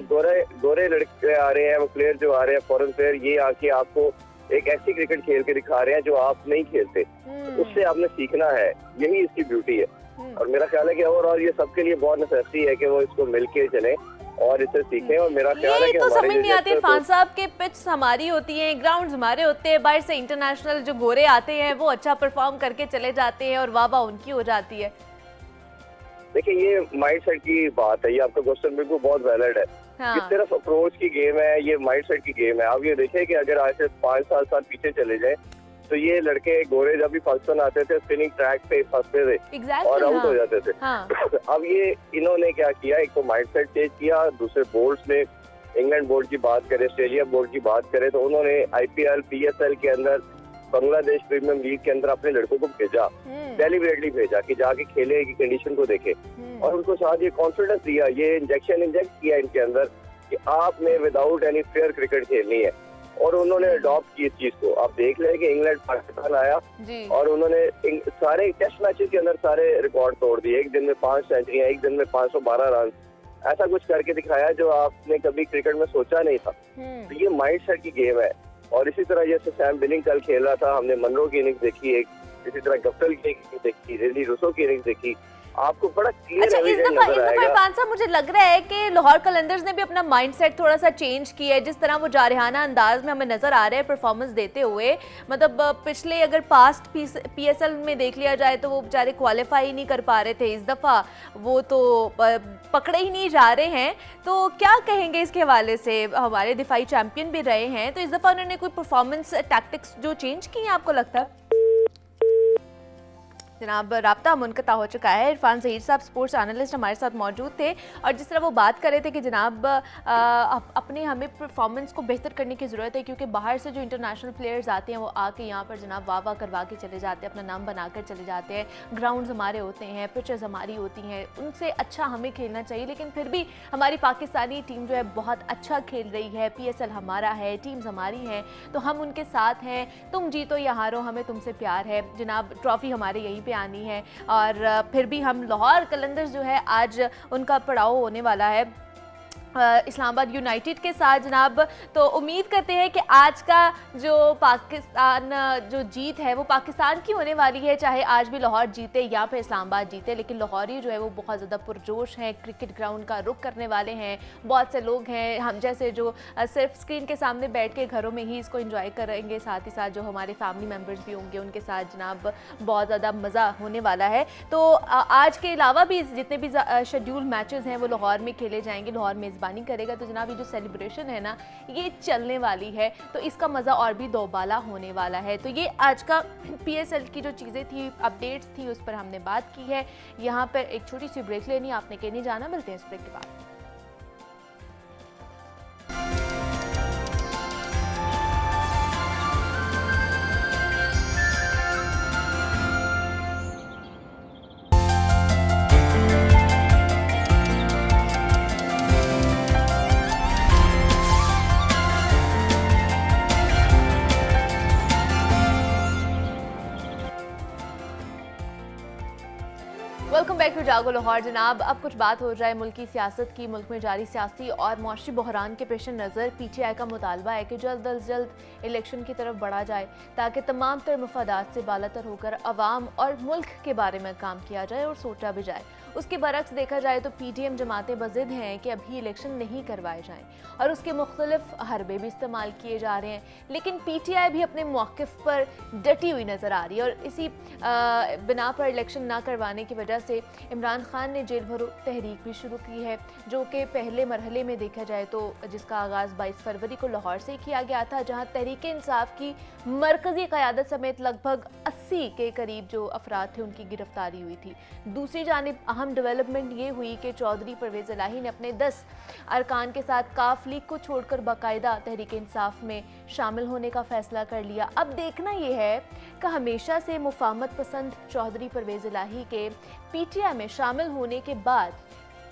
गोरे लड़के आ रहे हैं, वो प्लेयर जो आ रहे हैं, फॉरेन प्लेयर, ये आके आपको एक ऐसी क्रिकेट खेल के दिखा रहे हैं जो आप नहीं खेलते। तो उससे आपने सीखना है, यही इसकी ब्यूटी है। और मेरा ख्याल है कि ओवरऑल ये सबके लिए बहुत नेसेसिटी है कि वो इसको मिलके चले और इसे सीखें। और मेरा ख्याल है कि तो समझ नहीं आती इरफान साहब के पिच हमारी होती हैं, ग्राउंड्स हमारे होते हैं, बाहर से इंटरनेशनल जो गोरे आते हैं वो अच्छा परफॉर्म करके चले जाते हैं और वाह उनकी हो जाती है। देखिए ये माइंडसेट की बात है, ये आपका क्वेश्चन बिल्कुल बहुत वैलिड है। ये सिर्फ अप्रोच की गेम है, ये माइंडसेट की गेम है। आप ये देखिए कि अगर आज से 5 साल पीछे चले जाए तो ये लड़के गोरे जब भी पाकिस्तान आते थे स्पिनिंग ट्रैक पे फंसते थे और आउट हो जाते थे। अब ये इन्होंने क्या किया, एक तो माइंडसेट चेंज किया, दूसरे बोर्ड्स में इंग्लैंड बोर्ड की बात करें, ऑस्ट्रेलिया बोर्ड की बात करें, तो उन्होंने IPL PSL के अंदर बांग्लादेश प्रीमियम लीग के अंदर अपने लड़कों को भेजा, डेलिबरेटली भेजा कि जाके खेले की कंडीशन को देखे, और उनको साथ ये कॉन्फिडेंस दिया, ये इंजेक्ट किया इनके अंदर कि आपने विदाउट एनी फेयर क्रिकेट खेलनी है, और उन्होंने अडॉप्ट की इस चीज को। आप देख लें कि इंग्लैंड पाकिस्तान आया और उन्होंने सारे टेस्ट मैचेस के अंदर सारे रिकॉर्ड तोड़ दिए, एक दिन में 5 सेंचुरियां, एक दिन में 512 रन, ऐसा कुछ करके दिखाया जो आपने कभी क्रिकेट में सोचा नहीं था। तो ये माइंडसेट की गेम है। और इसी तरह जैसे सैम बिलिंग कल खेल रहा था, हमने मनरो की इनिंग्स देखी, एक इसी तरह गप्टिल की इनिंग्स देखी, रेली रूसो की इनिंग्स देखी, आपको बड़ा क्लियर एविडेंस नजर आएगा। इरफान साहब, मुझे लग रहा है कि लाहौर कलंदर्स ने भी अपना माइंडसेट थोड़ा सा चेंज किया है, जिस तरह वो जारहाना अंदाज में हमें नजर आ रहे हैं परफॉर्मेंस देते हुए। मतलब पिछले अगर पास्ट पीएसएल में देख लिया जाए तो वो बेचारे क्वालिफाई नहीं कर पा रहे थे, इस दफा वो तो पकड़े ही नहीं जा रहे हैं। तो क्या कहेंगे इसके हवाले से? हमारे दिफाई चैंपियन भी रहे हैं, तो इस दफा उन्होंने कोई परफॉर्मेंस टैक्टिक्स जो चेंज की हैं, आपको लगता है? जनाब राब्ता मुनक़ता हो चुका है। इरफान ज़हीर साहब स्पोर्ट्स एनालिस्ट हमारे साथ मौजूद थे, और जिस तरह वो बात कर रहे थे कि जनाब अपने हमें परफॉर्मेंस को बेहतर करने की ज़रूरत है, क्योंकि बाहर से जो इंटरनेशनल प्लेयर्स आते हैं वो आके यहाँ पर जनाब वाह वाह करवा के चले जाते हैं, अपना नाम बना कर चले जाते हैं। ग्राउंड्स हमारे होते हैं, पिचेस हमारी होती हैं, उनसे अच्छा हमें खेलना चाहिए। लेकिन फिर भी हमारी पाकिस्तानी टीम जो है बहुत अच्छा खेल रही है, पीएसएल हमारा है, टीम्स हमारी हैं, तो हम उनके साथ हैं। तुम जीतो या हारो, हमें तुमसे प्यार है जनाब, ट्रॉफी हमारे यहीं पे आनी है। और फिर भी हम लाहौर कलंदर्स जो है आज उनका पड़ाव होने वाला है इस्लामाबाद यूनाइटेड के साथ जनाब। तो उम्मीद करते हैं कि आज का जो पाकिस्तान जो जीत है वो पाकिस्तान की होने वाली है, चाहे आज भी लाहौर जीते या फिर इस्लामाबाद जीते। लेकिन लाहौरी जो है वो बहुत ज़्यादा पुरजोश हैं, क्रिकेट ग्राउंड का रुख करने वाले हैं। बहुत से लोग हैं हम जैसे जो सिर्फ स्क्रीन के सामने बैठ के घरों में ही इसको एंजॉय करेंगे, साथ ही साथ जो हमारे फैमिली मेम्बर्स भी होंगे उनके साथ जनाब बहुत ज़्यादा मज़ा होने वाला है। तो आज के अलावा भी जितने भी शेड्यूल मैचेज़ हैं वो लाहौर में खेले जाएंगे, लाहौर में बानी करेगा। तो जनाब ये जो सेलिब्रेशन है ना ये चलने वाली है, तो इसका मज़ा और भी दोबाला होने वाला है। तो ये आज का पीएसएल की जो चीज़ें थी, अपडेट्स थी, उस पर हमने बात की है। यहाँ पर एक छोटी सी ब्रेक लेनी, आपने कहीं नहीं जाना, मिलते हैं इस ब्रेक के बाद। वेलकम बैक टू जागो लाहौर। जनाब अब कुछ बात हो जाए मुल्क की सियासत की। मुल्क में जारी सियासी और मौशी बहरान के पेश नज़र पीटीआई का मुतालबा है कि जल्द अज जल्द इलेक्शन की तरफ बढ़ा जाए, ताकि तमाम तर मफादात से बालातर होकर अवाम और मुल्क के बारे में काम किया जाए और सोचा भी जाए। उसके बरक्स देखा जाए तो पीटीएम जमातें बज़िद हैं कि अभी इलेक्शन नहीं करवाए जाएँ, और उसके मुख्तलिफ हरबे भी इस्तेमाल किए जा रहे हैं। लेकिन पीटीआई भी अपने मौक़िफ़ पर डटी हुई नज़र आ रही है, और इसी बिना पर इलेक्शन ना करवाने की वजह से इमरान खान ने जेल भरो तहरीक भी शुरू की है, जो कि पहले मरहले में देखा जाए तो जिसका आगाज़ 22 फरवरी को लाहौर से किया गया था, जहां तहरीक इंसाफ की मरकज़ी क़यादत समेत लगभग 80 के करीब जो अफराद थे उनकी गिरफ्तारी हुई थी। दूसरी जानिब अहम डेवलपमेंट ये हुई कि चौधरी परवेज़ इलाही ने अपने 10 अरकान के साथ काफ लीग को छोड़कर बाकायदा तहरीक इंसाफ में शामिल होने का फैसला कर लिया। अब देखना यह है कि हमेशा से मुफाहमत पसंद चौधरी परवेज़ इलाही के पीटीआई में शामिल होने के बाद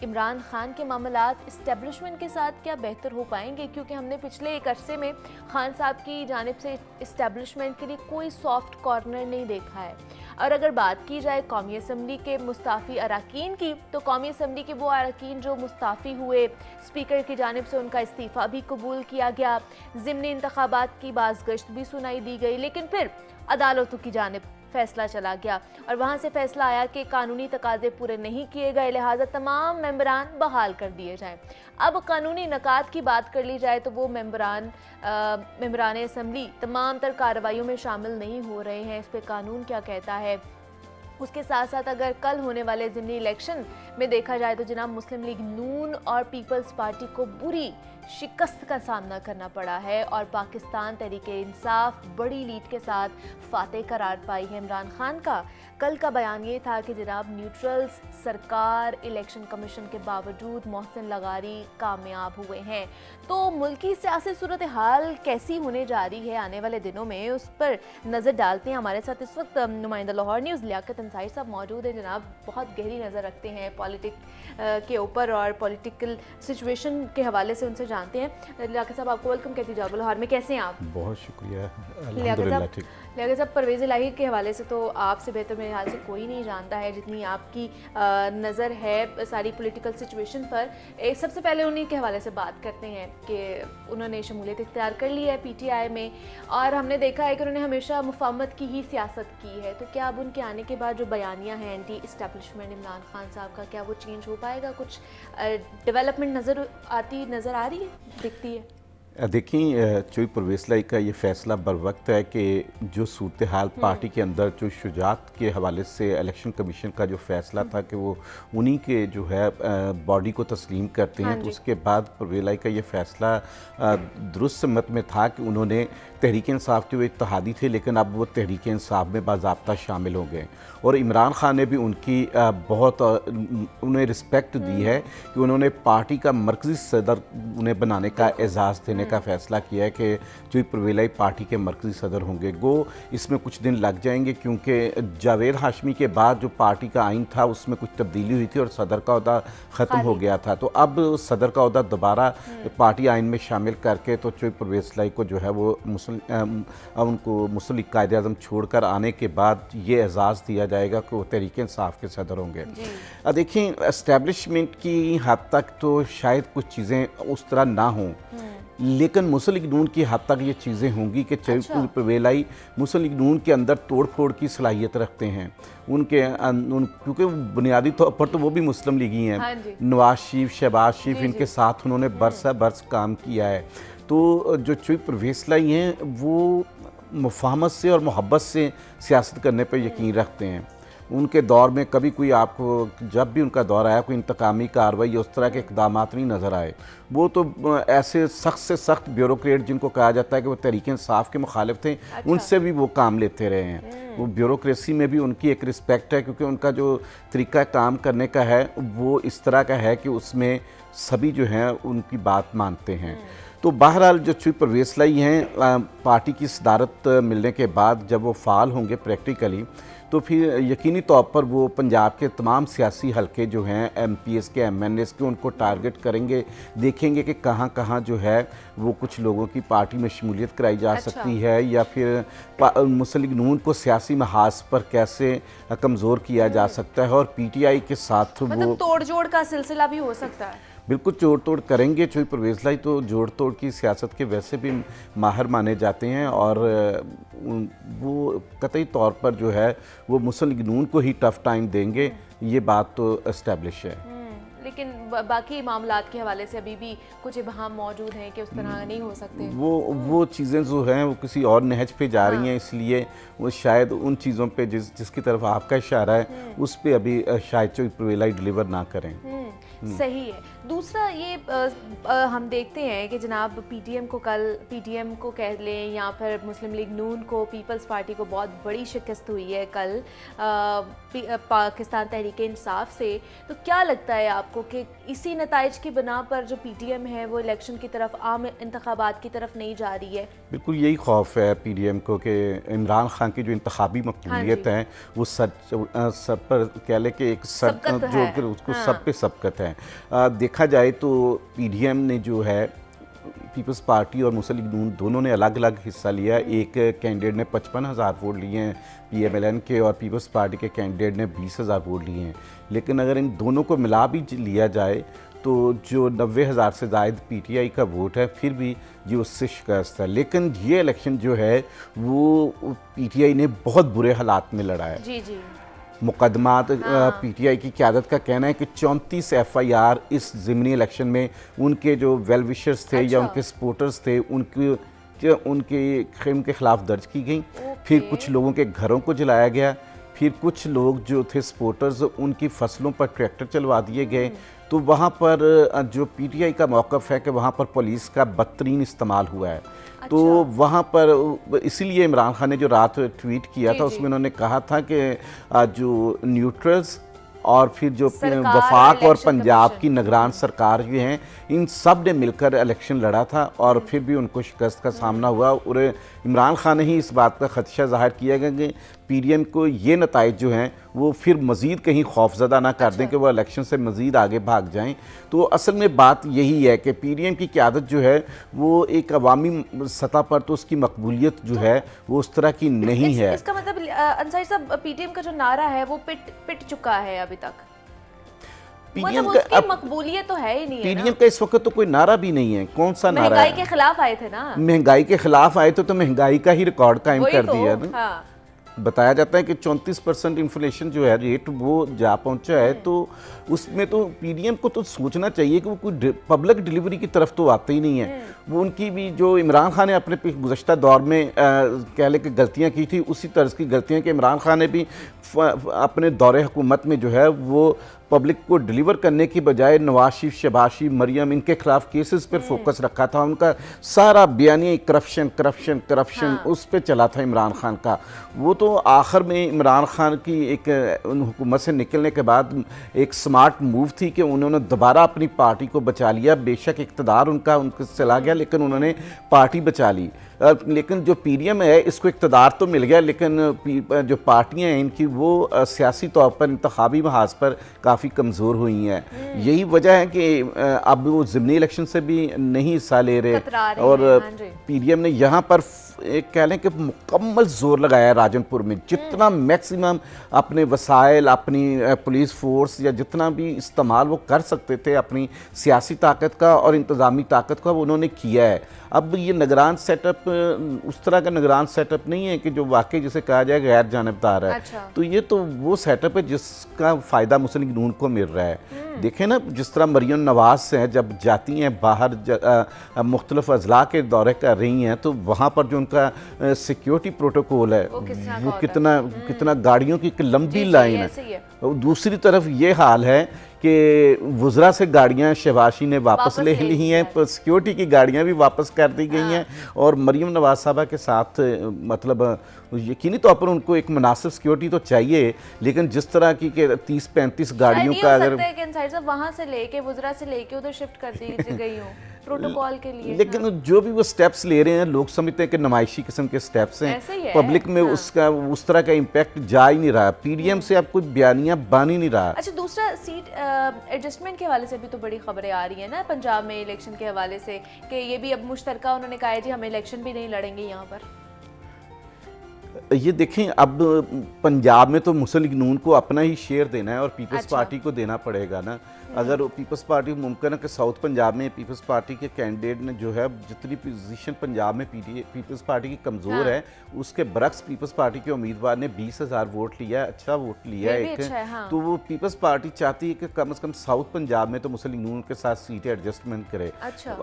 इमरान खान के मामलात इस्टेब्लिशमेंट के साथ क्या बेहतर हो पाएंगे, क्योंकि हमने पिछले एक अरसे में खान साहब की जानिब से इस्टेब्लिशमेंट के लिए कोई सॉफ्ट कॉर्नर नहीं देखा है। और अगर बात की जाए कौमी असम्बली के मुस्ताफ़ी अरकान की, तो कौमी असम्बली के वो अरकान जो मुस्ताफ़ी हुए, स्पीकर की जानिब से उनका इस्तीफ़ा भी कबूल किया गया, ज़िमनी इंतखाबात की बाज़गश्त भी सुनाई दी गई, लेकिन फिर अदालतों की जानिब फैसला चला गया और वहाँ से फैसला आया कि कानूनी तकाजे पूरे नहीं किए गए, लिहाजा तमाम मेंबरान बहाल कर दिए जाएं। अब कानूनी नकात की बात कर ली जाए तो वो मेंबरान असम्बली तमाम तर कार्रवाइयों में शामिल नहीं हो रहे हैं। इस पर कानून क्या कहता है, उसके साथ साथ अगर कल होने वाले ज़िमनी इलेक्शन में देखा जाए तो जनाब मुस्लिम लीग नून और पीपल्स पार्टी को बुरी शिकस्त का सामना करना पड़ा है और पाकिस्तान तहरीक-ए-इंसाफ बड़ी लीड के साथ फातेह करार पाई है। इमरान खान का कल का बयान ये था कि जनाब न्यूट्रल्स सरकार इलेक्शन कमीशन के बावजूद मोहसिन लगारी कामयाब हुए हैं। तो मुल्की सियासी सूरत हाल कैसी होने जा रही है आने वाले दिनों में, उस पर नज़र डालते हैं। हमारे साथ इस वक्त नुमाइंदा लाहौर न्यूज़ लियाकत अंसारी साहब मौजूद हैं। जनाब बहुत गहरी नज़र रखते हैं पॉलिटिक्स के ऊपर और पॉलिटिकल सिचुएशन के हवाले से उनसे जानते हैं। लियाकत साहब आपको वेलकम कहती जाओ लाहौर में, कैसे हैं आप? बहुत शुक्रिया। लियाकत साहब परवेज़ इलाही के हवाले से तो आपसे बेहतर मेरे ख्याल से कोई नहीं जानता है जितनी आपकी नज़र है सारी पॉलिटिकल सिचुएशन पर। सबसे पहले उन्हीं के हवाले से बात करते हैं कि उन्होंने शमूलियत इख्तियार कर ली है पीटीआई में और हमने देखा है कि उन्होंने हमेशा मुफाहमत की ही सियासत की है। तो क्या अब उनके आने के बाद जो बयानियाँ हैं एंटी इस्टेब्लिशमेंट इमरान खान साहब का, क्या वो चेंज हो पाएगा? कुछ डेवलपमेंट नज़र आ रही है, दिखती है? देखिए, चोई परवेज़ इलाही का ये फ़ैसला बर वक्त है कि जो सूरत हाल पार्टी के अंदर जो शुजात के हवाले से इलेक्शन कमीशन का जो फ़ैसला था कि वो उन्हीं के जो है बॉडी को तस्लीम करते हैं, तो उसके बाद परवेज़ इलाही का ये फ़ैसला दुरुस्त समत में था कि उन्होंने तहरीक इंसाफ के वो इत्तेहादी थे लेकिन अब वो तहरीक इंसाफ में बाज़ाब्ता शामिल हो गए और इमरान खान ने भी उनकी बहुत उन्हें रिस्पेक्ट दी है कि उन्होंने पार्टी का मरकज़ी सदर उन्हें बनाने का एजाज़ देने का फ़ैसला किया है कि जो परवेज़ इलाही पार्टी के मरकज़ी सदर होंगे। गो इसमें कुछ दिन लग जाएंगे क्योंकि जावेद हाशमी के बाद जो पार्टी का आइन था उसमें कुछ तब्दीली हुई थी और सदर का ओहदा ख़त्म हो गया था। तो अब सदर का ओहदा दोबारा पार्टी आइन में शामिल करके तो जो परवेज़ इलाही को जो है वो उनको मुस्लिम लीग कायदे-ए-आज़म छोड़कर आने के बाद ये एजाज़ दिया जाएगा कि वो तहरीक इंसाफ के सदर होंगे। देखिए, एस्टेब्लिशमेंट की हद तक तो शायद कुछ चीज़ें उस तरह ना हों लेकिन मुस्लिम लीग नून की हद तक ये चीज़ें होंगी कि परवेज़ इलाही मुस्लिम लीग नून के अंदर तोड़ फोड़ की सलाहियत रखते हैं क्योंकि बुनियादी तौर पर तो वो भी मुस्लिम लीग ही हैं। नवाज शरीफ, शहबाज शरीफ इनके साथ उन्होंने बरस काम किया है। तो जो चोई परवेज़ इलाही हैं वो मुफाहमत से और मोहब्बत से सियासत करने पर यकीन रखते हैं। उनके दौर में कभी कोई आपको जब भी उनका दौर आया कोई इंतकामी कार्रवाई उस तरह के इक़दाम नहीं नज़र आए। वो तो ऐसे सख्त से सख्त ब्यूरोक्रेट जिनको कहा जाता है कि वो तहरीक इंसाफ के मुखालिफ थे, उनसे भी वो काम लेते रहे हैं। वो ब्यूरोक्रेसी में भी उनकी एक रिस्पेक्ट है क्योंकि उनका जो तरीका काम करने का है वो इस तरह का है कि उसमें सभी जो हैं उनकी बात मानते हैं। तो बहरहाल जो चोई परवेज़ इलाही हैं पार्टी की सदारत मिलने के बाद जब वो फ़ाल होंगे प्रैक्टिकली तो फिर यकीनी तौर पर वो पंजाब के तमाम सियासी हलके जो हैं MPs के MNAs के उनको टारगेट करेंगे, देखेंगे कि कहाँ कहाँ जो है वो कुछ लोगों की पार्टी में शमूलियत कराई जा सकती है या फिर मुस्लिम लीग नून को सियासी महाज पर कैसे कमज़ोर किया जा सकता है और PTI के साथ वो तोड़ जोड़ का सिलसिला भी हो सकता है। बिल्कुल जोड़ तोड़ करेंगे। चोई परवेज़ इलाही तो जोड़ तोड़ की सियासत के वैसे भी माहिर माने जाते हैं और वो कतई तौर पर जो है वो मुस्लिम लीग नून को ही टफ़ टाइम देंगे, ये बात तो एस्टेब्लिश है। लेकिन बाकी मामलात के हवाले से अभी भी कुछ इबहाम मौजूद हैं कि उस तरह नहीं हो सकते। वो चीज़ें जो हैं वो किसी और नहज पे जा रही हैं, इसलिए वो शायद उन चीज़ों पे जिसकी तरफ आपका इशारा है उस पर अभी शायद चोई परवेज़ इलाही डिलीवर ना करें। सही है। दूसरा ये हम देखते हैं कि जनाब पीटीएम को कह लें या फिर मुस्लिम लीग नून को, पीपल्स पार्टी को बहुत बड़ी शिकस्त हुई है कल पाकिस्तान तहरीक इंसाफ से। तो क्या लगता है आपको कि इसी नताइज की बिना पर जो पीटीएम है वो इलेक्शन की तरफ, आम इंतखाबात की तरफ नहीं जा रही है? बिल्कुल यही खौफ है पीडीएम को कि इमरान खान की जो इंतखाबी मकबूलियत है वो सब पर कह ले कि एक जो उसको सब पे सबकत है। देखा जाए तो पीडीएम ने जो है पीपल्स पार्टी और मुस्लिम लीग नून दोनों ने अलग अलग हिस्सा लिया। एक कैंडिडेट ने 55,000 वोट लिए हैं PMLN के और पीपल्स पार्टी के कैंडिडेट ने 20,000 वोट लिए हैं। लेकिन अगर इन दोनों को मिला भी लिया जाए तो जो 90,000 से ज़ायद PTI का वोट है फिर भी ये उससे शिकस्त है। लेकिन ये इलेक्शन जो है वो PTI ने बहुत बुरे हालात में लड़ा है। जी जी। मुकदमात PTI की क़यादत का कहना है कि 34 FIR इस ज़िमनी इलेक्शन में उनके जो वेल विशर्स थे या उनके सपोर्टर्स थे उनके ख़िलाफ़ दर्ज की गई। फिर कुछ लोगों के घरों को जलाया गया, फिर कुछ लोग जो थे सपोर्टर्स, उनकी फसलों पर ट्रैक्टर चलवा दिए गए। तो वहाँ पर जो पीटीआई का मौक़िफ़ है कि वहाँ पर पुलिस का बदतरीन इस्तेमाल हुआ है। तो वहाँ पर इसीलिए इमरान खान ने जो रात ट्वीट किया था उसमें उन्होंने कहा था कि जो न्यूट्रल्स और फिर जो वफाक और पंजाब की निगरान सरकार जो हैं, इन सब ने मिलकर इलेक्शन लड़ा था और फिर भी उनको शिकस्त का सामना हुआ। और इमरान खान ने ही इस बात का खदशा ज़ाहिर किया गया कि पीडीएम को ये नताइज जो हैं वो फिर मज़ीद कहीं खौफज़दा ना कर दें कि वो इलेक्शन से मज़ीद आगे भाग जाएं। तो असल में बात यही है कि पीडीएम की क़यादत जो है वो एक अवामी सतह पर तो उसकी मकबूलियत जो है वो उस तरह की नहीं है। इसका मतलब अंसारी साहब, पीडीएम का जो नारा है वो पिट चुका है अभी तक, पीडीएम मतलब का उसकी मकबूलियत तो है ही नहीं है। पीडीएम का इस वक्त तो कोई नारा भी नहीं है। कौन सा नारा है? महंगाई के खिलाफ आए थे ना। महंगाई के खिलाफ आए तो महंगाई का ही रिकॉर्ड कायम कर दिया ना। हाँ। बताया जाता है कि 34% इन्फ्लेशन जो है रेट वो जा पहुंचा है। तो उसमें तो पीडीएम को तो सोचना चाहिए कि वो कोई पब्लिक डिलीवरी की तरफ तो आते ही नहीं है। वो उनकी भी जो इमरान खान ने अपने गुज़श्ता दौर में कह लें कि गलतियां की थी, उसी तरह की गलतियां कि इमरान खान ने भी अपने दौरे हुकूमत में जो है वो पब्लिक को डिलीवर करने की बजाय नवाज शरीफ, शहबाज शरीफ, मरियम, इनके खिलाफ केसेस पर फोकस रखा था। उनका सारा बयानिया करप्शन करप्शन करप्शन उस पर चला था इमरान खान का। वो तो आखिर में इमरान खान की एक हुकूमत से निकलने के बाद एक स्मार्ट मूव थी कि उन्होंने दोबारा अपनी पार्टी को बचा लिया। बेशक इक़्तिदार उनके चला गया लेकिन उन्होंने पार्टी बचा ली। लेकिन जो पीडीएम है इसको इक़्तिदार तो मिल गया लेकिन जो पार्टियां हैं इनकी वो सियासी तौर पर इंतखाबी महाज पर काफ़ी कमज़ोर हुई हैं। यही वजह है कि अब वो ज़िमनी इलेक्शन से भी नहीं हिस्सा ले रहे और पीडीएम ने यहाँ पर एक कह लें कि मुकम्मल जोर लगाया राजनपुर में। जितना मैक्सिमम अपने वसाइल, अपनी पुलिस फोर्स या जितना भी इस्तेमाल वो कर सकते थे अपनी सियासी ताकत का और इंतज़ामी ताकत का, वो उन्होंने किया है। अब ये निगरान सेटअप उस तरह का निगरान सेटअप नहीं है कि जो वाकई जिसे कहा जाए गैर जानिबदार है। तो ये तो वो सेटअप है जिसका फ़ायदा मुस्लिम लीग को मिल रहा है। देखें ना, जिस तरह मरियम नवाज हैं जब जाती हैं बाहर मुख्तलिफ अजला के दौरे कर रही हैं तो वहाँ पर जो उनका सिक्योरिटी प्रोटोकॉल है वो कितना गाड़ियों की एक लंबी लाइन है। दूसरी तरफ ये हाल है कि वुज़रा से गाड़ियाँ शहबाशी ने वापस ले ली हैं, पर सिक्योरिटी की गाड़ियाँ भी वापस कर दी गई हैं। और मरियम नवाज साहबा के साथ मतलब यकीनी तौर पर उनको एक मुनासिब सिक्योरिटी तो चाहिए, लेकिन जिस तरह की 30-35 गाड़ियों का अगर वहाँ से लेके वुज़रा से लेके उधर शिफ्ट कर दी गई हो प्रोटोकॉल के लिए। लेकिन जो भी वो स्टेप्स ले रहे हैं लोग समझते हैं कि नुमाइशी किस्म के स्टेप्स हैं, पब्लिक में उसका उस तरह का इम्पैक्ट जा ही नहीं रहा। पीडीएम से अब कोई बयानियां बन ही नहीं रहा। अच्छा, दूसरा सीट एडजस्टमेंट के हवाले से भी तो बड़ी खबरें आ रही है ना पंजाब में इलेक्शन के हवाले से कि ये भी अब मुश्तरका उन्होंने कहा है जी हम इलेक्शन भी नहीं लड़ेंगे यहाँ पर। ये देखें, अब पंजाब में तो मुस्लिम लीग नून को अपना ही शेयर देना है और पीपल्स पार्टी को देना पड़ेगा ना। अगर पीपल्स पार्टी मुमकिन है कि साउथ पंजाब में पीपल्स पार्टी के कैंडिडेट ने जो है जितनी पोजीशन पंजाब में पीपल्स पार्टी की कमज़ोर है उसके बरक्स पीपल्स पार्टी के उम्मीदवार ने 20,000 वोट लिया, अच्छा वोट लिया है एक। तो वो पीपल्स पार्टी चाहती है कि कम से कम साउथ पंजाब में तो मुस्लिम लीग नून के साथ सीटें एडजस्टमेंट करे।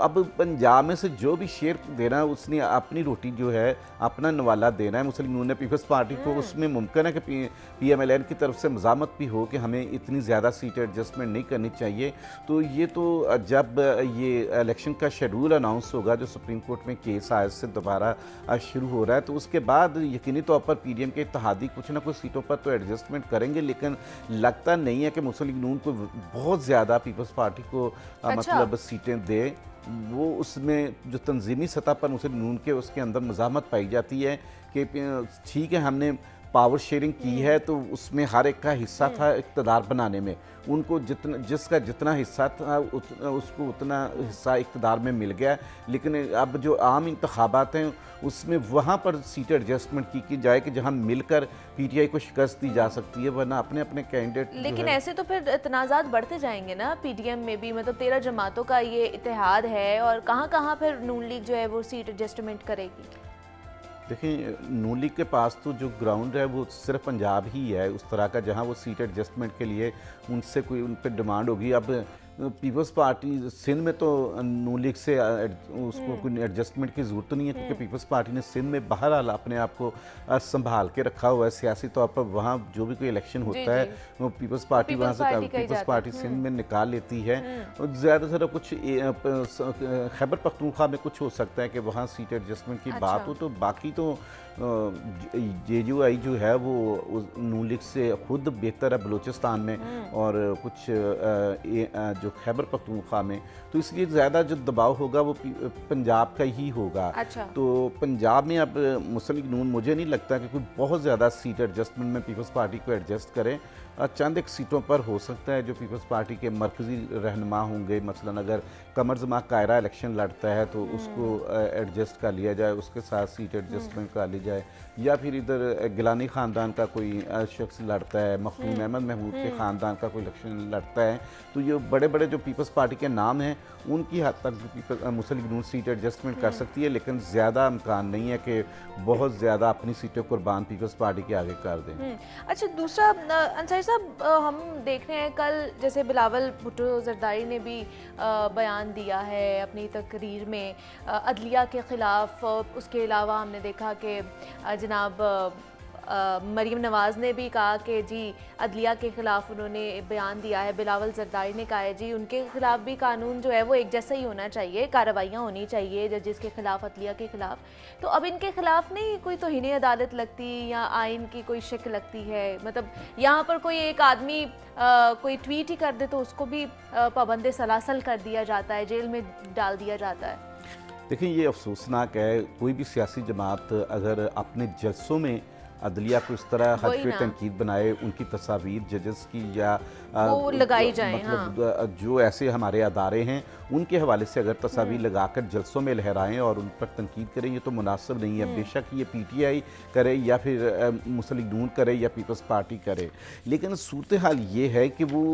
अब पंजाब में से जो भी शेयर देना है उसने अपनी रोटी जो है अपना नवाला देना है। मुस्लिम लीग नून ने पीपल्स पार्टी को, उसमें मुमकिन है कि पीएमएलएन की तरफ से मज़ामत भी हो कि हमें इतनी ज़्यादा सीटें एडजस्टमेंट नहीं करनी चाहिए। तो ये तो जब ये इलेक्शन का शेड्यूल अनाउंस होगा, जो सुप्रीम कोर्ट में केस आज से दोबारा शुरू हो रहा है, तो उसके बाद यकीनी तौर पर पीडीएम के इत्तेहादी कुछ ना कुछ सीटों पर तो एडजस्टमेंट करेंगे। लेकिन लगता नहीं है कि मुस्लिम लीग नून को बहुत ज़्यादा पीपल्स पार्टी को मतलब सीटें दे। वो उसमें जो तंजीमी सतह पर मुस्लिम लीग नून के उसके अंदर मज़ामत पाई जाती है कि ठीक है हमने पावर शेयरिंग की है तो उसमें हर एक का हिस्सा था इक़्तिदार बनाने में, उनको जिसका जितना हिस्सा था उसको उतना हिस्सा इक़्तिदार में मिल गया। लेकिन अब जो आम इंतखाबात हैं उसमें वहाँ पर सीट एडजस्टमेंट की जाए कि जहाँ मिलकर पीटीआई को शिकस्त दी जा सकती है, वरना अपने अपने कैंडिडेट। लेकिन ऐसे तो फिर तनाज़ात बढ़ते जाएंगे ना पीडीएम में भी, मतलब 13 जमातों का ये इत्तेहाद है और कहाँ फिर नून लीग जो है वो सीट एडजस्टमेंट करेगी। देखिए, नून लीग के पास तो जो ग्राउंड है वो सिर्फ पंजाब ही है उस तरह का जहां वो सीट एडजस्टमेंट के लिए उनसे कोई उन पर डिमांड होगी। अब पीपल्स पार्टी सिंध में तो नून लीग से उसको कोई एडजस्टमेंट की ज़रूरत तो नहीं है, क्योंकि पीपल्स पार्टी ने सिंध में बहरहाल अपने आप को संभाल के रखा हुआ है सियासी तौर पर। वहाँ जो भी कोई इलेक्शन होता है वो पीपल्स पार्टी वहाँ से पीपल्स पार्टी सिंध में निकाल लेती है। और ज़्यादातर कुछ खैबर पख्तूनख्वा में कुछ हो सकता है कि वहाँ सीट एडजस्टमेंट की बात हो, तो बाकी तो JUI जो है वो नून लीग से खुद बेहतर है बलूचिस्तान में और कुछ जो खैबर पख्तूनख्वा में, तो इसलिए ज़्यादा जो दबाव होगा वो पंजाब का ही होगा। तो पंजाब में अब मुस्लिम लीग नून मुझे नहीं लगता कि कोई बहुत ज़्यादा सीट एडजस्टमेंट में पीपल्स पार्टी को एडजस्ट करे। चंद एक सीटों पर हो सकता है जो पीपल्स पार्टी के मरकज़ी रहनुमा होंगे, मसलन अगर कमर जमा कायरा इलेक्शन लड़ता है तो उसको एडजस्ट कर लिया जाए, उसके साथ सीट एडजस्टमेंट कर ली जाए, या फिर इधर गिलानी ख़ानदान का कोई शख्स लड़ता है, मखदूम अहमद महमूद के ख़ानदान का कोई इलेक्शन लड़ता है, तो ये बड़े बड़े जो पीपल्स पार्टी के नाम हैं उनकी हद तक मुस्लिम लीग नून सीट एडजस्टमेंट कर सकती है, लेकिन ज़्यादा इम्कान नहीं है कि बहुत ज़्यादा अपनी सीटें कुर्बान पीपल्स पार्टी के आगे कर दें। अच्छा, दूसरा अंसारी साहब, हम देख रहे हैं कल जैसे बिलावल भुट्टो जरदारी ने भी बयान दिया है अपनी तकरीर में अदलिया के ख़िलाफ़। उसके अलावा हमने देखा कि जनाब मरीम नवाज़ ने भी कहा कि जी अदलिया के ख़िलाफ़ उन्होंने बयान दिया है। बिलावल जरदारी ने कहा है जी उनके ख़िलाफ़ भी कानून जो है वो एक जैसा ही होना चाहिए, कार्रवाइयाँ होनी चाहिए जजेस के ख़िलाफ़, अदलिया के ख़िलाफ़। तो अब इनके ख़िलाफ़ नहीं कोई तौहीन अदालत लगती या आइन की कोई शिक लगती है? मतलब यहाँ पर कोई एक आदमी कोई ट्वीट ही कर दे तो उसको भी पाबंद सलासल कर दिया जाता है, जेल में डाल दिया जाता है। देखिए, ये अफसोसनाक है। कोई भी सियासी जमात अगर अपने जलसों में अदलिया को इस तरह हद तनकीद बनाए, उनकी तस्वीर जजेस की या वो लगाई जाए, मतलब जो ऐसे हमारे अदारे हैं उनके हवाले से अगर तस्वीर लगाकर जलसों में लहराएं और उन पर तनकीद करें, ये तो मुनासिब नहीं है। बेशक ये PTI करे या फिर मुस्लिम लीग नून करे या पीपल्स पार्टी करे, लेकिन सूरत हाल ये है कि वो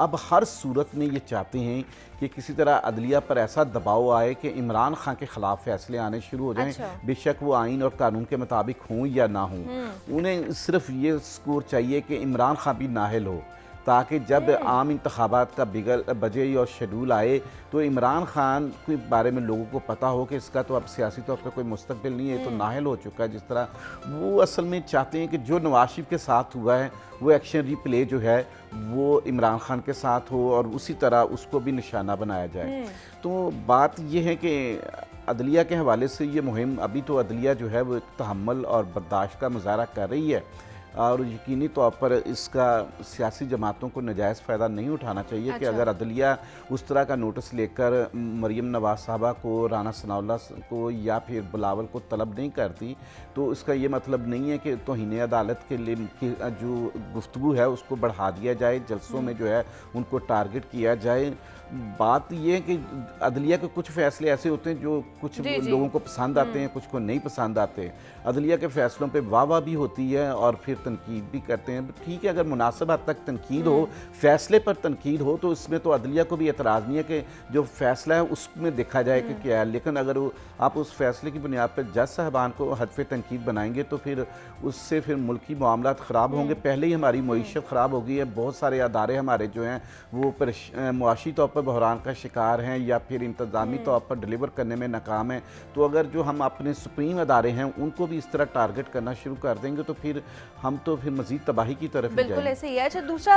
अब हर सूरत में ये चाहते हैं कि किसी तरह अदलिया पर ऐसा दबाव आए कि इमरान खान के ख़िलाफ़ फैसले आने शुरू हो जाएं। बेशक वो आइन और कानून के मुताबिक हों या ना हों, उन्हें सिर्फ ये स्कोर चाहिए कि इमरान खान भी नाहिल हो, ताकि जब आम इंतखाबात का बजे और शेड्यूल आए तो इमरान खान के बारे में लोगों को पता हो कि इसका तो अब सियासी तौर पर कोई मुस्तकबिल नहीं है, तो नाहिल हो चुका है। जिस तरह वो असल में चाहते हैं कि जो नवाज शरीफ के साथ हुआ है वो एक्शन रिप्ले जो है वो इमरान खान के साथ हो और उसी तरह उसको भी निशाना बनाया जाए। तो बात ये है कि अदलिया के हवाले से ये मुहिम अभी तो अदलिया जो है वो एक तहम्मुल और बर्दाश्त का मुजाहरा कर रही है, और यकीनी तौर पर इसका सियासी जमातों को नजायज़ फ़ायदा नहीं उठाना चाहिए कि अगर अदलिया उस तरह का नोटिस लेकर मरीम नवाज़ साहबा को, राना सनाउल्लाह को या फिर बिलावल को तलब नहीं करती, तो इसका ये मतलब नहीं है कि तौहीन अदालत के लिए जो गुफ्तगू है उसको बढ़ा दिया जाए, जलसों में जो है उनको टारगेट किया जाए। बात ये है कि अदलिया के कुछ फ़ैसले ऐसे होते हैं जो कुछ लोगों को पसंद आते हैं, कुछ को नहीं पसंद आते। अदलिया के फ़ैसलों पे वाह भी होती है और फिर तनकीद भी करते हैं। ठीक है, अगर मुनासिब हद तक तनकीद हो, फ़ैसले पर तनकीद हो, तो इसमें तो अदलिया को भी एतराज़ नहीं है कि जो फ़ैसला है उसमें देखा जाए कि क्या है। लेकिन अगर आप उस फ़ैसले की बुनियाद पर जज साहबान को हदफ तनकीद बनाएंगे तो फिर उससे फिर मुल्की मामलात ख़राब होंगे। पहले ही हमारी मईशत ख़राब हो गई है, बहुत सारे अदारे हमारे जो हैं वो मुआशी तौर पर बहरान का शिकार हैं या फिर इंतज़ामी तौर पर डिलीवर करने में नाकाम हैं। तो अगर जो हम अपने सुप्रीम अदारे हैं उनको भी इस तरह टारगेट करना शुरू कर देंगे तो फिर हम तो फिर मज़ीद तबाही की तरफ बिल्कुल ऐसे ही है। अच्छा, दूसरा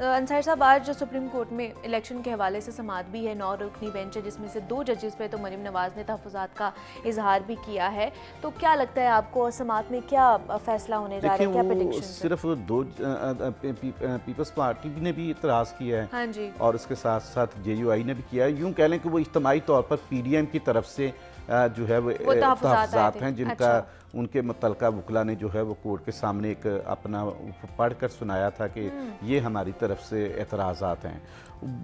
अंसारी साहब, आज जो सुप्रीम कोर्ट में इलेक्शन के हवाले से समाअत भी है, 9 रुकनी बेंच है जिसमें से 2 जजेस पे तो मरीम नवाज़ ने तहफ़्फ़ुज़ात का इजहार भी किया है। तो क्या लगता है आपको समाअत में क्या फ़ैसला होने जा रहा है, क्या प्रेडिक्शन? सिर्फ 2 पीपल्स पार्टी ने भी इतराज़ किया है, हाँ जी, और उसके साथ साथ JUI ने भी किया है। यूँ कह लें कि वो इज्तिमाई तौर पर PDM की तरफ से जो है वो तहफ़्फ़ुज़ात हैं जिनका उनके मुतल्लिका वकला ने जो है वो कोर्ट के सामने एक अपना पढ़ कर सुनाया था कि ये हमारी तरफ से एतराज़ात हैं।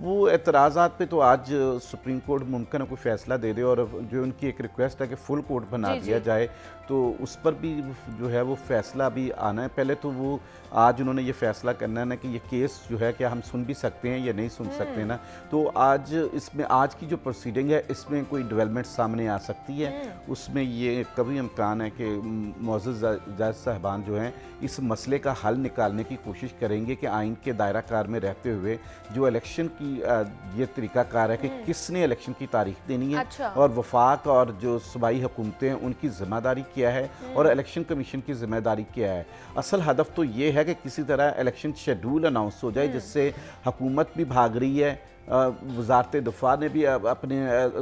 वो एतराज़ात पे तो आज सुप्रीम कोर्ट मुमकिन है कोई फ़ैसला दे दे और जो उनकी एक रिक्वेस्ट है कि फुल कोर्ट बना दिया जाए, तो उस पर भी जो है वो फ़ैसला भी आना है। पहले तो वो आज उन्होंने ये फ़ैसला करना है ना कि ये केस जो है क्या हम सुन भी सकते हैं या नहीं सुन सकते ना। तो आज इसमें आज की जो प्रोसीडिंग है इसमें कोई डेवलपमेंट सामने आ सकती है, उसमें ये कभी इम्कान है कि मुअज़्ज़ज़ जज साहबान जो हैं इस मसले का हल निकालने की कोशिश करेंगे कि आइन के दायरा कार में रहते हुए जो इलेक्शन की ये तरीक़ाकार है कि किसने इलेक्शन की तारीख देनी है, अच्छा। और वफाक और जो सूबाई हुकूमतें हैं उनकी ज़िम्मेदारी क्या है और इलेक्शन कमीशन की ज़िम्मेदारी क्या है। असल हदफ तो ये है कि किसी तरह इलेक्शन शेड्यूल अनाउंस हो जाए जिससे हुकूमत भी भाग रही है, वजारत दफा ने भी अपने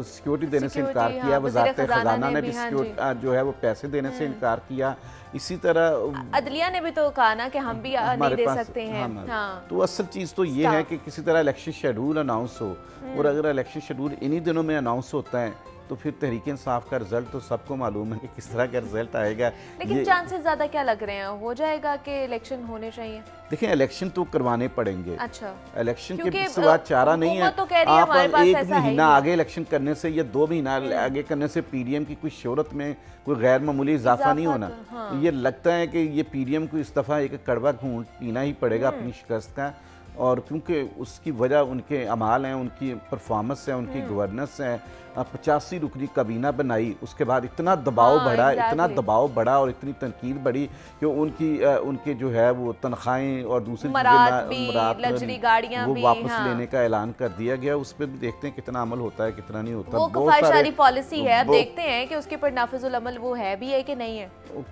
सिक्योरिटी देने से इनकार सिक्योरिटी, किया, हाँ, वजारत वज़ीर ख़ज़ाना ने भी हाँ जो है वो पैसे देने से इनकार किया। इसी तरह अदलिया ने भी तो कहा ना कि हम भी नहीं दे सकते हैं। हाँ। तो असल चीज़ तो ये है कि किसी तरह इलेक्शन शेड्यूल अनाउंस हो, और अगर इलेक्शन शेड्यूल इन्हीं दिनों में अनाउंस होता है तो फिर तहरीक इंसाफ का रिजल्ट तो सबको मालूम है कि किस तरह का रिजल्ट आएगा। लेकिन चांसेस ज़्यादा क्या लग रहे हैं, हो जाएगा कि इलेक्शन होने चाहिए? देखिए इलेक्शन तो करवाने पड़ेंगे। अच्छा, इलेक्शन के सिवा चारा नहीं है। तो कह रही है आप हमारे पास एक ऐसा है महीना आगे इलेक्शन करने से या 2 महीना आगे करने से पीडीएम की कोई शोहरत में कोई गैर मामूली इजाफा नहीं होना। हाँ। ये लगता है कि ये पीडीएम को इस दफ़ा एक कड़वा घूंट पीना ही पड़ेगा अपनी शिकस्त का, और क्योंकि उसकी वजह उनके अमाल हैं, उनकी परफॉर्मेंस है, उनकी गवर्नेंस है। 85 रुकनी काबीना बनाई, उसके बाद इतना दबाव बढ़ा, इतना दबाव बढ़ा और इतनी तनकीद बढ़ी कि उनके जो है वो तनख्वाहें और दूसरी लग्जरी गाड़ियां वो भी, वापस हाँ। लेने का ऐलान कर दिया गया। उस पर भी देखते हैं कितना अमल होता है कितना नहीं होता। वो ख्वाहिशारी पॉलिसी है, अब देखते हैं कि उसके ऊपर नाफिजुल अमल वो है भी है कि नहीं है।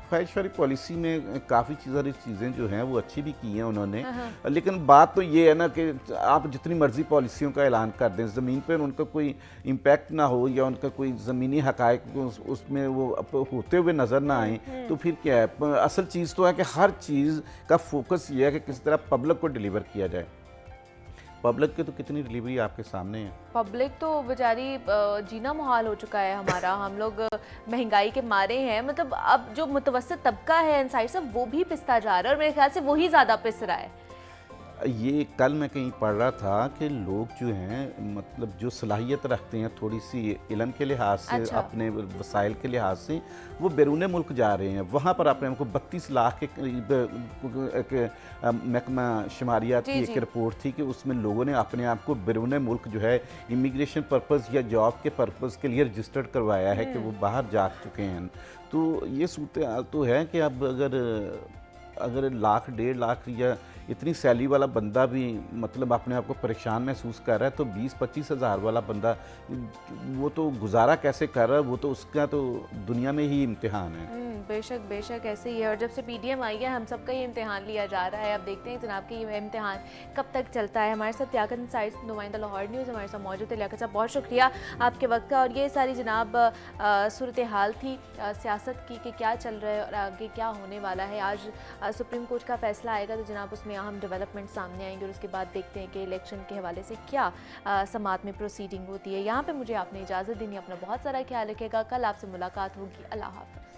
ख्वाहिशारी पॉलिसी में काफ़ी सारी चीज़ें जो हैं वो अच्छी भी की हैं उन्होंने, लेकिन बात तो ये है ना कि आप जितनी मर्जी पॉलिसियों का ऐलान कर दें, ज़मीन पर उनका कोई इम्पैक्ट ना हो या उनका कोई ज़मीनी हक़ाइक़ उसमें वो होते हुए नज़र ना आए, तो फिर क्या है। असल चीज़ तो है कि हर चीज़ का फोकस ये है कि किस तरह पब्लिक को डिलीवर किया जाए। पब्लिक की तो कितनी डिलीवरी आपके सामने है। पब्लिक तो बेचारी जीना मुहाल हो चुका है हमारा, हम लोग महंगाई के मारे हैं। मतलब अब जो मुतवस्सित तबका है इनसाइड से वो भी पिसता जा रहा है, और मेरे ख्याल से वही ज़्यादा पिस रहा है। ये कल मैं कहीं पढ़ रहा था कि लोग जो हैं मतलब जो सलाहियत रखते हैं थोड़ी सी इल्म के लिहाज से, अच्छा। अपने वसाइल के लिहाज से, वो बैरून मुल्क जा रहे हैं। वहाँ पर अपने को 32 लाख के करीब एक महकमा शुमारियात की एक रिपोर्ट थी कि उसमें लोगों ने अपने आप को बैरून मुल्क जो है इमिग्रेशन पर्पज़ या जॉब के पर्पज़ के लिए रजिस्टर्ड करवाया है कि वो बाहर जा चुके हैं। तो ये सूरत तो है कि अब अगर लाख 1.5 लाख या इतनी सैलरी वाला बंदा भी मतलब अपने आप को परेशान महसूस कर रहा है, तो 20-25 हज़ार वाला बंदा वो तो गुजारा कैसे कर रहा है, वो तो उसका तो दुनिया में ही इम्तिहान है। बेशक बेशक ऐसे ही है, और जब से पीडीएम आई है हम सबका ही इम्तिहान लिया जा रहा है। अब देखते हैं जनाब कि ये इम्तिहान कब तक चलता है। हमारे साथ लियाकत इंसाइट्स नुमाइंदा लाहौर न्यूज़ हमारे साथ मौजूद है। लियाकत साहब बहुत शुक्रिया आपके वक्त का। और ये सारी जनाब सूरत हाल थी सियासत की कि क्या चल रहा है और आगे क्या होने वाला है। आज सुप्रीम कोर्ट का फैसला आएगा तो जनाब उसमें अहम डेवलपमेंट सामने आएंगे, और उसके बाद देखते हैं कि इलेक्शन के हवाले से क्या समात में प्रोसीडिंग होती है। यहाँ पर मुझे आपने इजाज़त देनी, अपना बहुत सारा ख्याल रखेगा। कल आपसे मुलाकात होगी। अल्लाह हाफ़िज़।